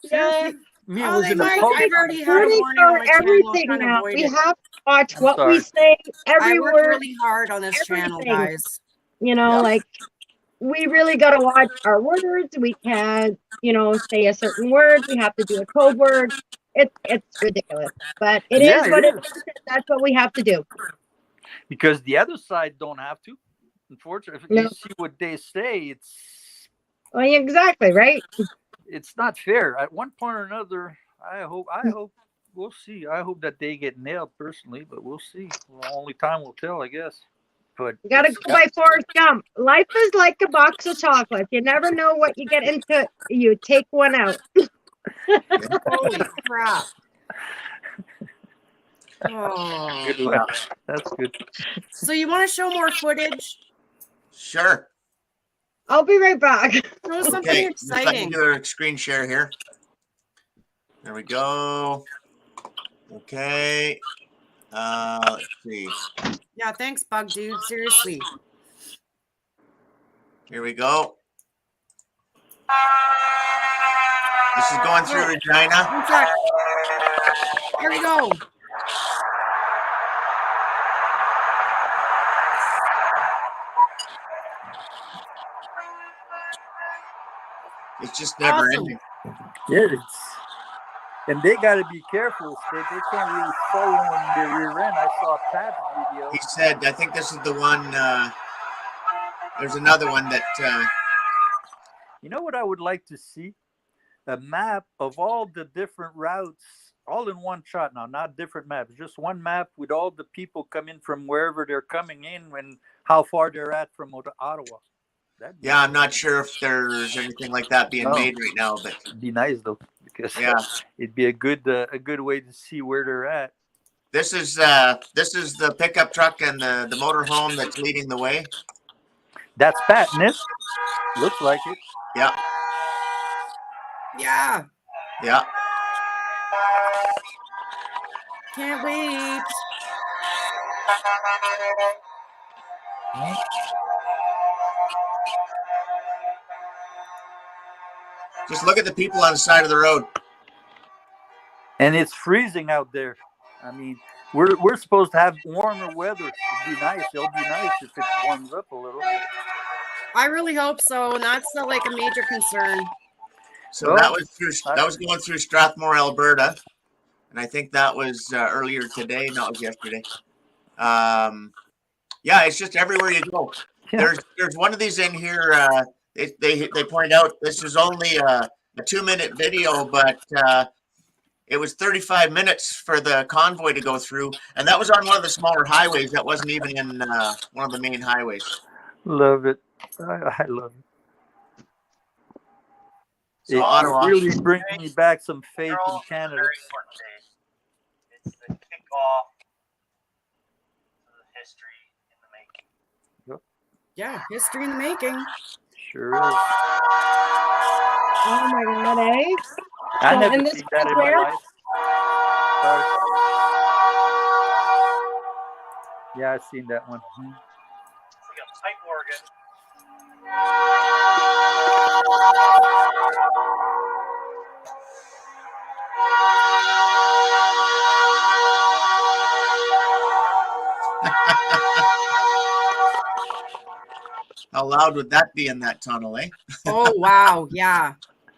S2: Yeah.
S1: They might. I've already had a
S2: warning
S1: warning on my
S2: everything
S1: channel.
S2: now. We have to watch what we say. Every
S1: I work
S2: word.
S1: really hard on this channel, guys.
S2: Like we really got to watch our words. We can't, say a certain word. We have to do a code word. It's ridiculous, but it is what it is. That's what we have to do.
S4: Because the other side don't have to. Unfortunately, if you see what they say, it's
S2: exactly right.
S4: It's not fair. At one point or another, I hope we'll see. I hope that they get nailed personally, but we'll see. Well, only time will tell, I guess. But
S2: You gotta go by Forrest Gump. Life is like a box of chocolates. You never know what you get into. You take one out.
S1: Holy crap. Oh.
S4: good one. That's good.
S1: So you want to show more footage?
S3: Sure.
S2: I'll be right back.
S1: Show something
S3: Okay, just let me
S1: exciting.
S3: do a screen share here. There we go. Okay. Let's see.
S1: Yeah, thanks, Bug Dude. Seriously.
S3: Here we go. This is going through Regina.
S1: One sec. Here we go.
S3: It's just never
S1: Awesome.
S3: ending.
S4: Yeah, and they got to be careful. They can't really follow in their rear end. I saw Pat's video.
S3: He said, I think this is the one. There's another one that.
S4: You know what I would like to see? A map of all the different routes, all in one shot now, not different maps, just one map with all the people coming from wherever they're coming in and how far they're at from Ottawa.
S3: Yeah, I'm not sure if there's anything like that being made right now, but
S4: it'd be nice though, because
S3: yeah,
S4: it'd be a good way to see where they're at.
S3: This is the pickup truck and the motorhome that's leading the way.
S4: That's Patness. Looks like it.
S3: Yeah.
S1: Yeah.
S3: Yeah.
S1: Can't wait.
S3: Just look at the people on the side of the road.
S4: And it's freezing out there. I mean, we're supposed to have warmer weather. It'd be nice. It'll be nice if it warms up a little.
S1: I really hope so, and that's like a major concern.
S3: So that was going through Strathmore, Alberta, and I think that was earlier today. No, it was yesterday. Yeah, it's just everywhere you go.
S4: Yeah.
S3: There's one of these in here. They point out this is only a 2-minute video, but it was 35 minutes for the convoy to go through, and that was on one of the smaller highways. That wasn't even in one of the main highways.
S4: Love it. I love it.
S3: So
S4: It
S3: Ottawa.
S4: really brings me back some faith in Canada.
S9: Very important day. It's the kickoff of the history in the making.
S1: Yeah, history in the making.
S4: Sure is.
S2: Oh my God, eh?
S4: I
S2: So,
S4: never
S2: and this
S4: seen that
S2: is
S4: in my
S2: where?
S4: life. Sorry. Yeah, I've seen that one.
S9: It's like a pipe organ.
S3: How loud would that be in that tunnel, eh?
S1: Oh, wow. Yeah.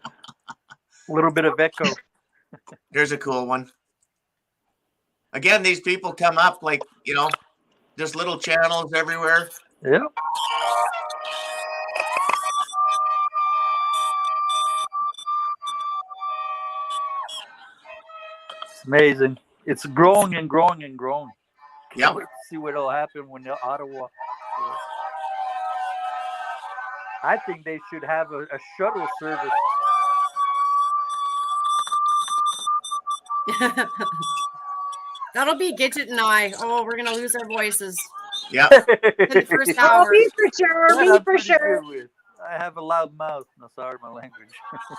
S4: A little bit of echo.
S3: Here's a cool one. Again, these people come up like, just little channels everywhere.
S4: Yeah. It's amazing. It's growing and growing and growing.
S3: Yep.
S4: Can't wait to see what'll happen when they're Ottawa. I think they should have a shuttle service.
S1: That'll be Gidget and I. Oh, we're going to lose our voices
S3: Yeah.
S1: in the first
S2: Oh,
S1: hour.
S2: be for sure.
S4: That
S2: Be
S4: I'm
S2: for
S4: pretty
S2: sure.
S4: good with. I have a loud mouth. No, sorry, my language.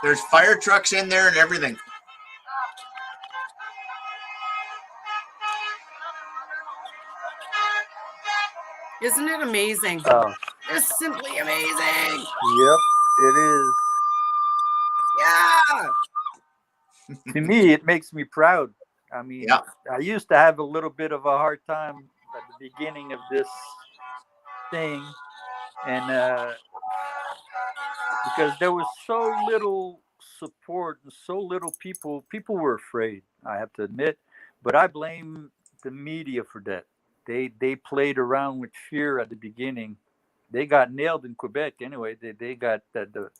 S3: There's fire trucks in there and everything.
S1: Isn't it amazing?
S4: Oh,
S1: It's simply amazing.
S4: yep, it is.
S1: Yeah.
S4: To me, it makes me proud. I mean,
S3: Yeah.
S4: I used to have a little bit of a hard time at the beginning of this thing, and because there was so little support and so little people were afraid, I have to admit, but I blame the media for that. They played around with fear at the beginning. They got nailed in Quebec anyway. They got the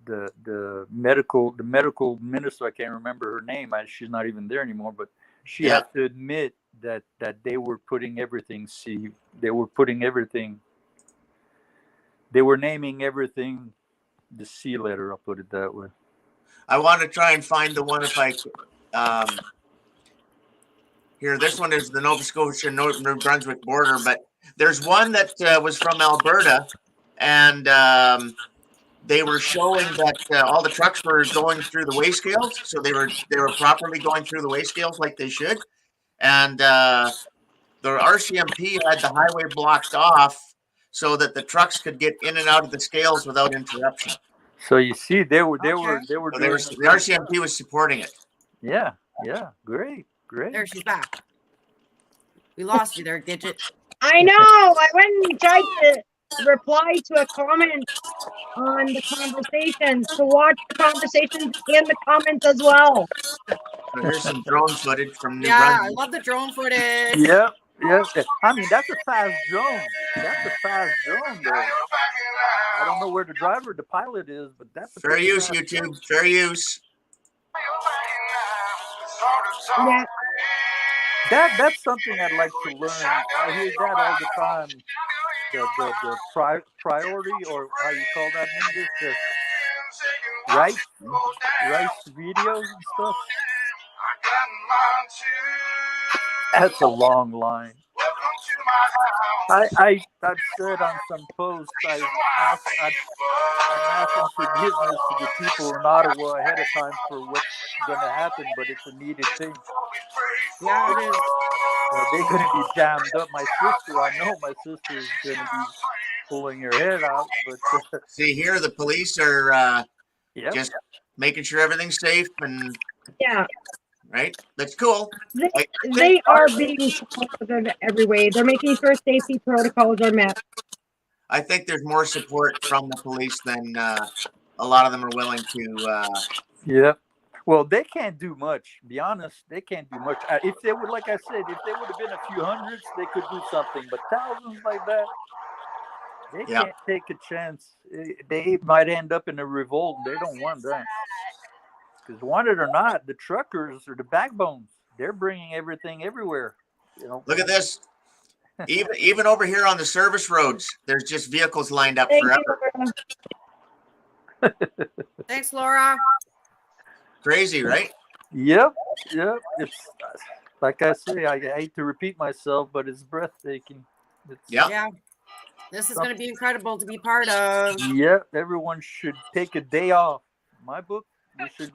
S4: the medical minister, I can't remember her name. She's not even there anymore, but she
S3: Yeah.
S4: had to admit that they were putting everything they were naming everything the C letter, I'll put it that way.
S3: I want to try and find the one if I here. This one is the Nova Scotia New Brunswick border, but there's one that was from Alberta, and they were showing that all the trucks were going through the weigh scales, so they were properly going through the weigh scales like they should, and the RCMP had the highway blocked off so that the trucks could get in and out of the scales without interruption.
S4: So you see, they were
S3: So the RCMP was supporting it.
S4: Yeah, great.
S1: There, she's back. We lost you there, Gidget.
S2: I know. I went and tried to reply to a comment on the conversation, to watch the conversations in the comments as well.
S3: So here's some drone footage from New
S1: Yeah, I
S3: Brunswick.
S1: love the drone footage.
S4: Yeah. I mean, that's a fast drone. Though. I don't know where the driver, the pilot is, but that's a
S3: Fair use, YouTube. Fair use.
S2: Yeah.
S4: That's something I'd like to learn. I hear that all the time. The priority, or how you call that in English, rice videos and stuff. That's a long line. I've said on some posts, I'm asking forgiveness to the people in Ottawa ahead of time for what's going to happen, but it's a needed thing.
S1: Yeah, it is.
S4: They're going to be jammed up. I know my sister is going to be pulling her head out. But
S3: see here, the police are
S4: yep.
S3: just making sure everything's safe and
S2: Yeah.
S3: right. That's cool.
S2: They are being supportive in every way. They're making sure safety protocols are met.
S3: I think there's more support from the police than a lot of them are willing to.
S4: Yeah. Well, they can't do much. Be honest, they can't do much. If they would, like I said, if they would have been a few hundreds, they could do something. But thousands like that, they can't take a chance. They might end up in a revolt. They don't want that. Because want it or not, the truckers are the backbones. They're bringing everything everywhere. You know.
S3: Look at this. Even over here on the service roads, there's just vehicles lined up
S2: Thank
S3: forever.
S2: you.
S1: Thanks, Laura.
S3: Crazy, right?
S4: Yep. It's like I say, I hate to repeat myself, but it's breathtaking.
S1: Yeah. This is going to be incredible to be part of.
S4: Yeah, everyone should take a day off. My book.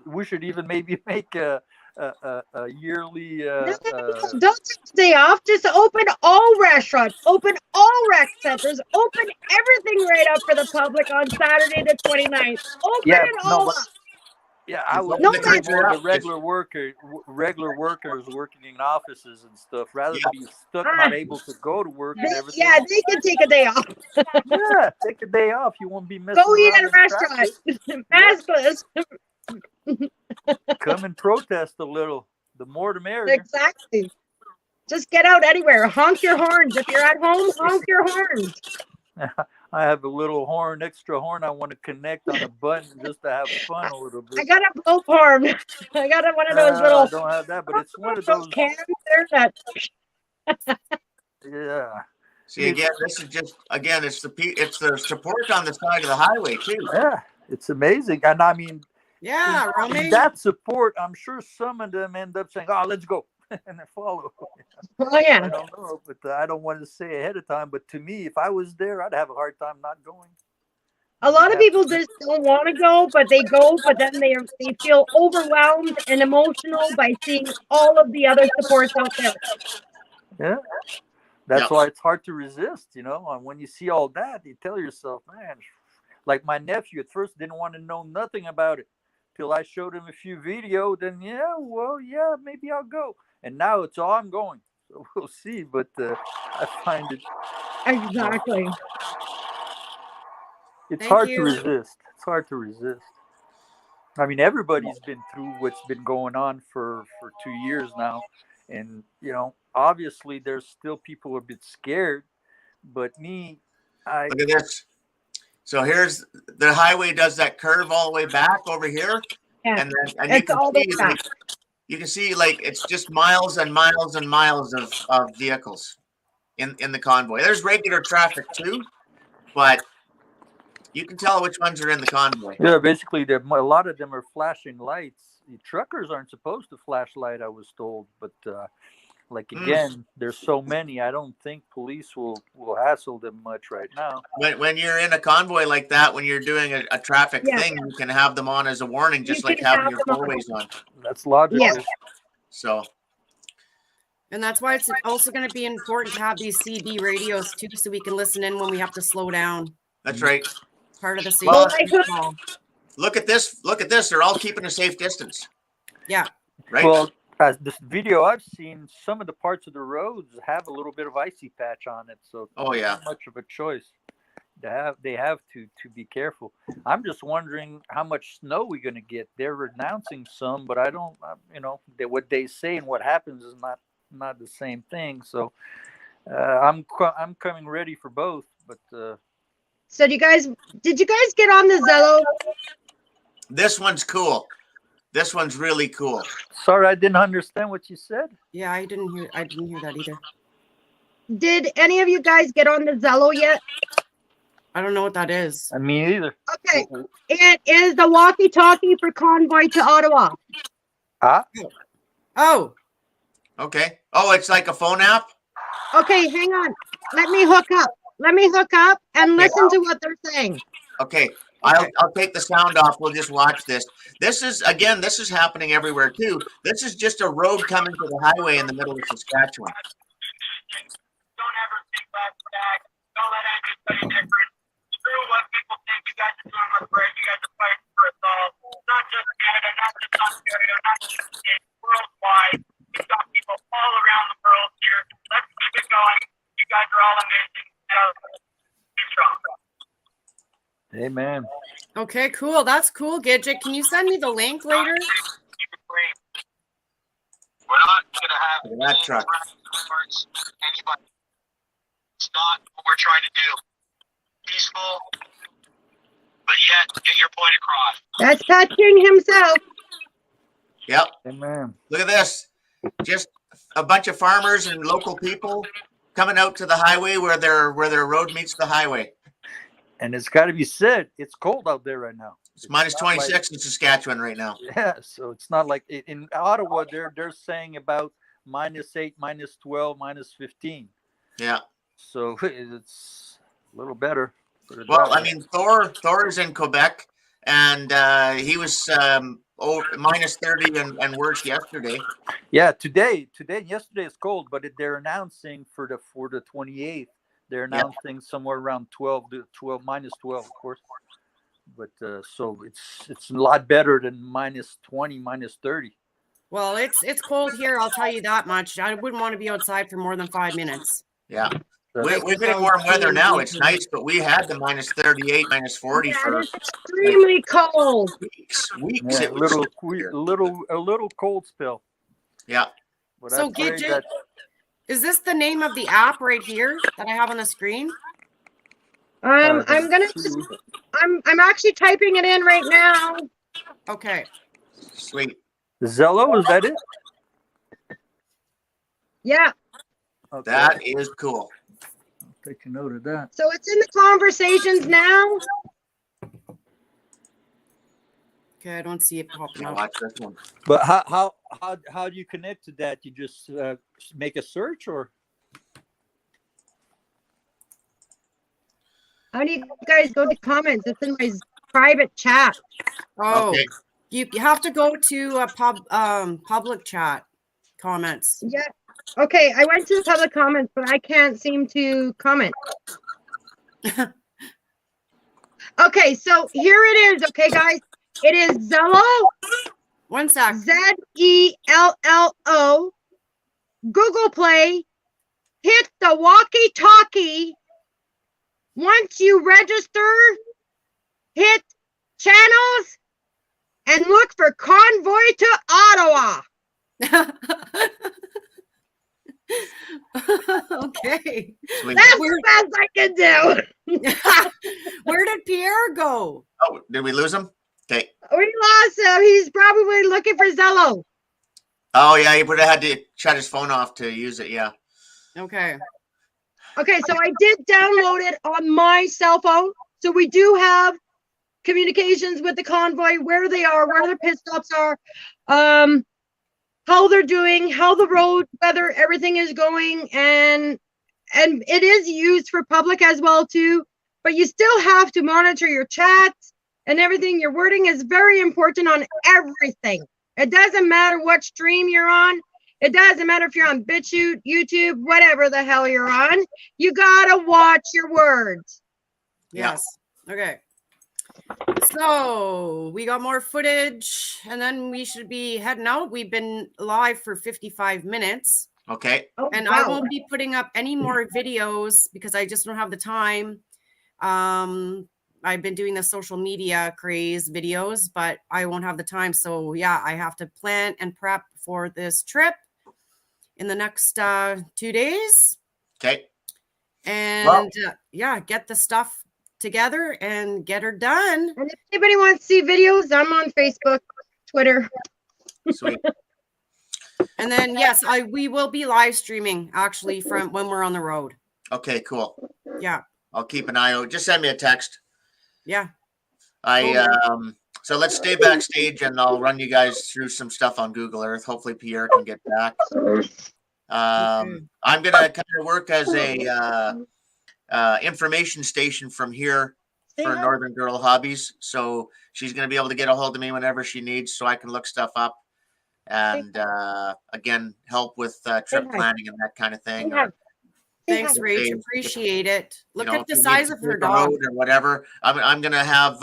S4: We should even maybe make a yearly.
S2: Don't stay off. Just open all restaurants, open all rec centers, open everything right up for the public on Saturday the 29th. Open it all up.
S4: Yeah, I would
S2: No,
S4: think more the regular workers working in offices and stuff, rather than be stuck not able to go to work and everything.
S2: Yeah, they can take a day off.
S4: Yeah, take a day off. You won't be missing.
S2: Go eat at a restaurant. Maskless.
S4: Come and protest a little. The more the merrier.
S2: Exactly. Just get out anywhere. Honk your horns. If you're at home, honk your horns.
S4: I have a little extra horn I want to connect on a button just to have fun a little bit.
S2: I got a blow horn. I got one of those little.
S4: I don't have that, but it's one of those
S2: cans there that.
S4: Yeah.
S3: See, again, this is just it's the support on the side of the highway too.
S4: Yeah, it's amazing, and I mean.
S1: Yeah,
S4: in that support, I'm sure some of them end up saying, "Oh, let's go," and they follow.
S2: Oh yeah.
S4: I don't know, but I don't want to say ahead of time. But to me, if I was there, I'd have a hard time not going.
S2: A lot of people just don't want to go, but they go. But then they feel overwhelmed and emotional by seeing all of the other supports out there.
S4: Yeah, that's why it's hard to resist. You know, and when you see all that, you tell yourself, "Man," like my nephew at first didn't want to know nothing about it. Till I showed him a few videos, then maybe I'll go. And now it's all I'm going. So we'll see. But I find it
S2: exactly.
S4: It's hard to resist. It's hard to resist. I mean, everybody's been through what's been going on for 2 years now, and you know, obviously, there's still people a bit scared. But me,
S3: look at this. So here's the highway does that curve all the way back over here.
S2: Yeah.
S3: And then and you
S2: It's
S3: can
S2: all the
S3: see
S2: way back.
S3: like, you can see like it's just miles and miles and miles of vehicles in the convoy. There's regular traffic too, but you can tell which ones are in the convoy.
S4: Yeah, basically, a lot of them are flashing lights. The truckers aren't supposed to flash light, I was told, but like again, there's so many. I don't think police will hassle them much right now.
S3: When you're in a convoy like that, when you're doing a traffic
S2: Yeah.
S3: thing, you can have them on as a warning, just
S2: You
S3: like
S2: can
S3: having
S2: have
S3: your
S2: them on.
S3: four-ways on.
S4: That's logical.
S2: Yeah.
S3: So
S1: And that's why it's also going to be important to have these CB radios too, so we can listen in when we have to slow down.
S3: that's right.
S1: Part of the
S3: Well,
S1: safety call.
S3: Look at this. Look at this. They're all keeping a safe distance.
S1: Yeah.
S3: Right.
S4: Well, as this video I've seen, some of the parts of the roads have a little bit of icy patch on it, so
S3: Oh, yeah.
S4: not much of a choice. They have to be careful. I'm just wondering how much snow we're going to get. They're announcing some, but I don't, what they say and what happens is not the same thing. So I'm coming ready for both, but.
S2: So did you guys get on the Zello?
S3: This one's cool. This one's really cool.
S4: Sorry, I didn't understand what you said.
S1: Yeah, I didn't hear that either.
S2: Did any of you guys get on the Zello yet?
S1: I don't know what that is.
S4: Me either.
S2: Okay. It is the walkie-talkie for Convoy to Ottawa.
S1: Oh,
S3: Okay. Oh, it's like a phone app.
S2: Okay, hang on. Let me hook up and listen to what they're saying.
S3: Okay. I'll take the sound off. We'll just watch this. This is happening everywhere too. This is just a road coming to the highway in the middle of Saskatchewan.
S9: Don't ever think back. Don't let anybody different. Screw what people think. You guys are doing what's right. You guys are fighting for us all. Not just Canada, not just Ontario, not just states, worldwide. We've got people all around the world here. Let's keep it going. You guys are all amazing. Be strong.
S4: Amen.
S1: okay, cool. That's cool, Gidget. Can you send me the link later?
S9: Keep it free. We're not going to have
S3: Look at that truck.
S9: anybody. It's not what we're trying to do. Peaceful, but yet get your point across.
S2: That's touching himself.
S3: Yep.
S4: Amen.
S3: Look at this. Just a bunch of farmers and local people coming out to the highway where their road meets the highway.
S4: And it's got to be said, it's cold out there right now.
S3: It's minus
S4: not
S3: 26 in Saskatchewan right now.
S4: Yeah, so it's not like in Ottawa. They're saying about -8, -12, -15.
S3: Yeah.
S4: So it's a little better. Put it
S3: Well,
S4: that
S3: I
S4: way.
S3: mean, Thor is in Quebec, and he was minus 30 and worse yesterday.
S4: Yeah, today, and yesterday is cold, but they're announcing for the 28th. They're announcing somewhere around 12 to -12, of course. But so it's a lot better than -20, -30.
S1: Well, it's cold here. I'll tell you that much. I wouldn't want to be outside for more than 5 minutes.
S3: Yeah.
S4: So
S3: We're getting warm weather now. It's nice, but we had the minus 38, -40
S2: That
S3: for
S2: is extremely cold.
S3: weeks.
S4: yeah,
S3: It
S4: a
S3: was
S4: little cold spell.
S3: yeah.
S4: But
S1: So
S4: I pray
S1: Gidget,
S4: that
S1: is this the name of the app right here that I have on the screen?
S2: I'm actually typing it in right now.
S1: Okay.
S3: Sweet.
S4: Zello, is that it?
S2: Yeah.
S4: Okay.
S3: That is cool.
S4: I'll take a note of that.
S2: So it's in the conversations now.
S1: Okay, I don't see it popping
S3: I'll
S1: up.
S3: watch this one.
S4: But how do you connect to that? You just make a search, or
S2: How do you guys go to comments? It's in my private chat.
S1: Oh,
S3: Okay.
S1: you have to go to public chat comments.
S2: Yeah. Okay, I went to the public comments, but I can't seem to comment. Okay, so here it is. Okay, guys. It is Zello,
S1: 1 sec.
S2: Zello, Google Play. Hit the walkie-talkie. Once you register, hit channels and look for Convoy to Ottawa.
S1: Okay.
S3: Sweet.
S2: That's the best I can do.
S1: Where did Pierre go?
S3: Oh, did we lose him? Okay.
S2: We lost him. He's probably looking for Zello.
S3: Oh yeah, he would have had to shut his phone off to use it. Yeah.
S1: Okay.
S2: Okay, so I did download it on my cell phone. So we do have communications with the convoy, where they are, where their pit stops are, how they're doing, how the road, whether everything is going, and it is used for public as well too. But you still have to monitor your chats and everything. Your wording is very important on everything. It doesn't matter what stream you're on. It doesn't matter if you're on BitChute, YouTube, whatever the hell you're on. You gotta watch your words.
S1: Yes. Okay. So we got more footage and then we should be heading out. We've been live for 55 minutes.
S3: Okay.
S2: Oh,
S1: And
S2: wow.
S1: I won't be putting up any more videos because I just don't have the time. I've been doing the social media craze videos, but I won't have the time. So yeah, I have to plan and prep for this trip in the next 2 days.
S3: Okay.
S1: And yeah, get the stuff together and get her done.
S2: And if anybody wants to see videos, I'm on Facebook, Twitter.
S3: Sweet.
S1: And then yes, we will be live streaming actually from when we're on the road.
S3: Okay, cool.
S1: Yeah.
S3: I'll keep an eye out. Just send me a text.
S1: Yeah.
S3: So let's stay backstage and I'll run you guys through some stuff on Google Earth. Hopefully Pierre can get back. I'm gonna kind of work as a information station from here for Northern Girl Hobbies. So she's gonna be able to get a hold of me whenever she needs, so I can look stuff up and again help with trip planning and that kind of thing. Or,
S1: Thanks, Rach. Appreciate it. Look at the size of her dog
S3: or whatever. I'm gonna have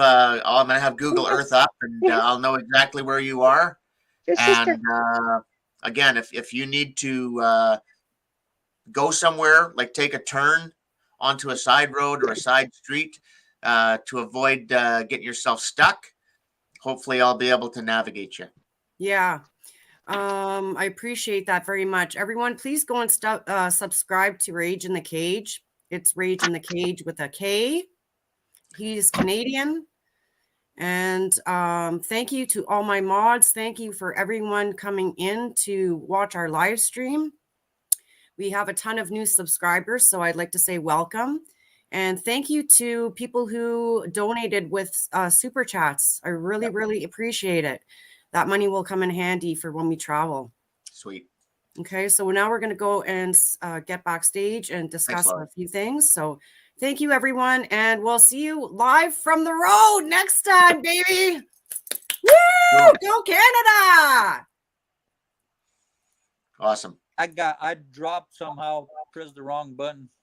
S3: Google Earth up, and I'll know exactly where you are. And again, if you need to go somewhere, like take a turn onto a side road or a side street to avoid getting yourself stuck, hopefully I'll be able to navigate you.
S1: Yeah. I appreciate that very much. Everyone, please go and subscribe to Rage in the Cage. It's Rage in the Cage with a K. He's Canadian. And thank you to all my mods. Thank you for everyone coming in to watch our live stream. We have a ton of new subscribers, so I'd like to say welcome. And thank you to people who donated with super chats. I really, really appreciate it. That money will come in handy for when we travel.
S3: Sweet.
S1: Okay, so now we're going to go and get backstage and discuss a few things. So thank you, everyone. And we'll see you live from the road next time, baby. Woo! Go Canada!
S3: Awesome.
S4: I dropped somehow, pressed the wrong button.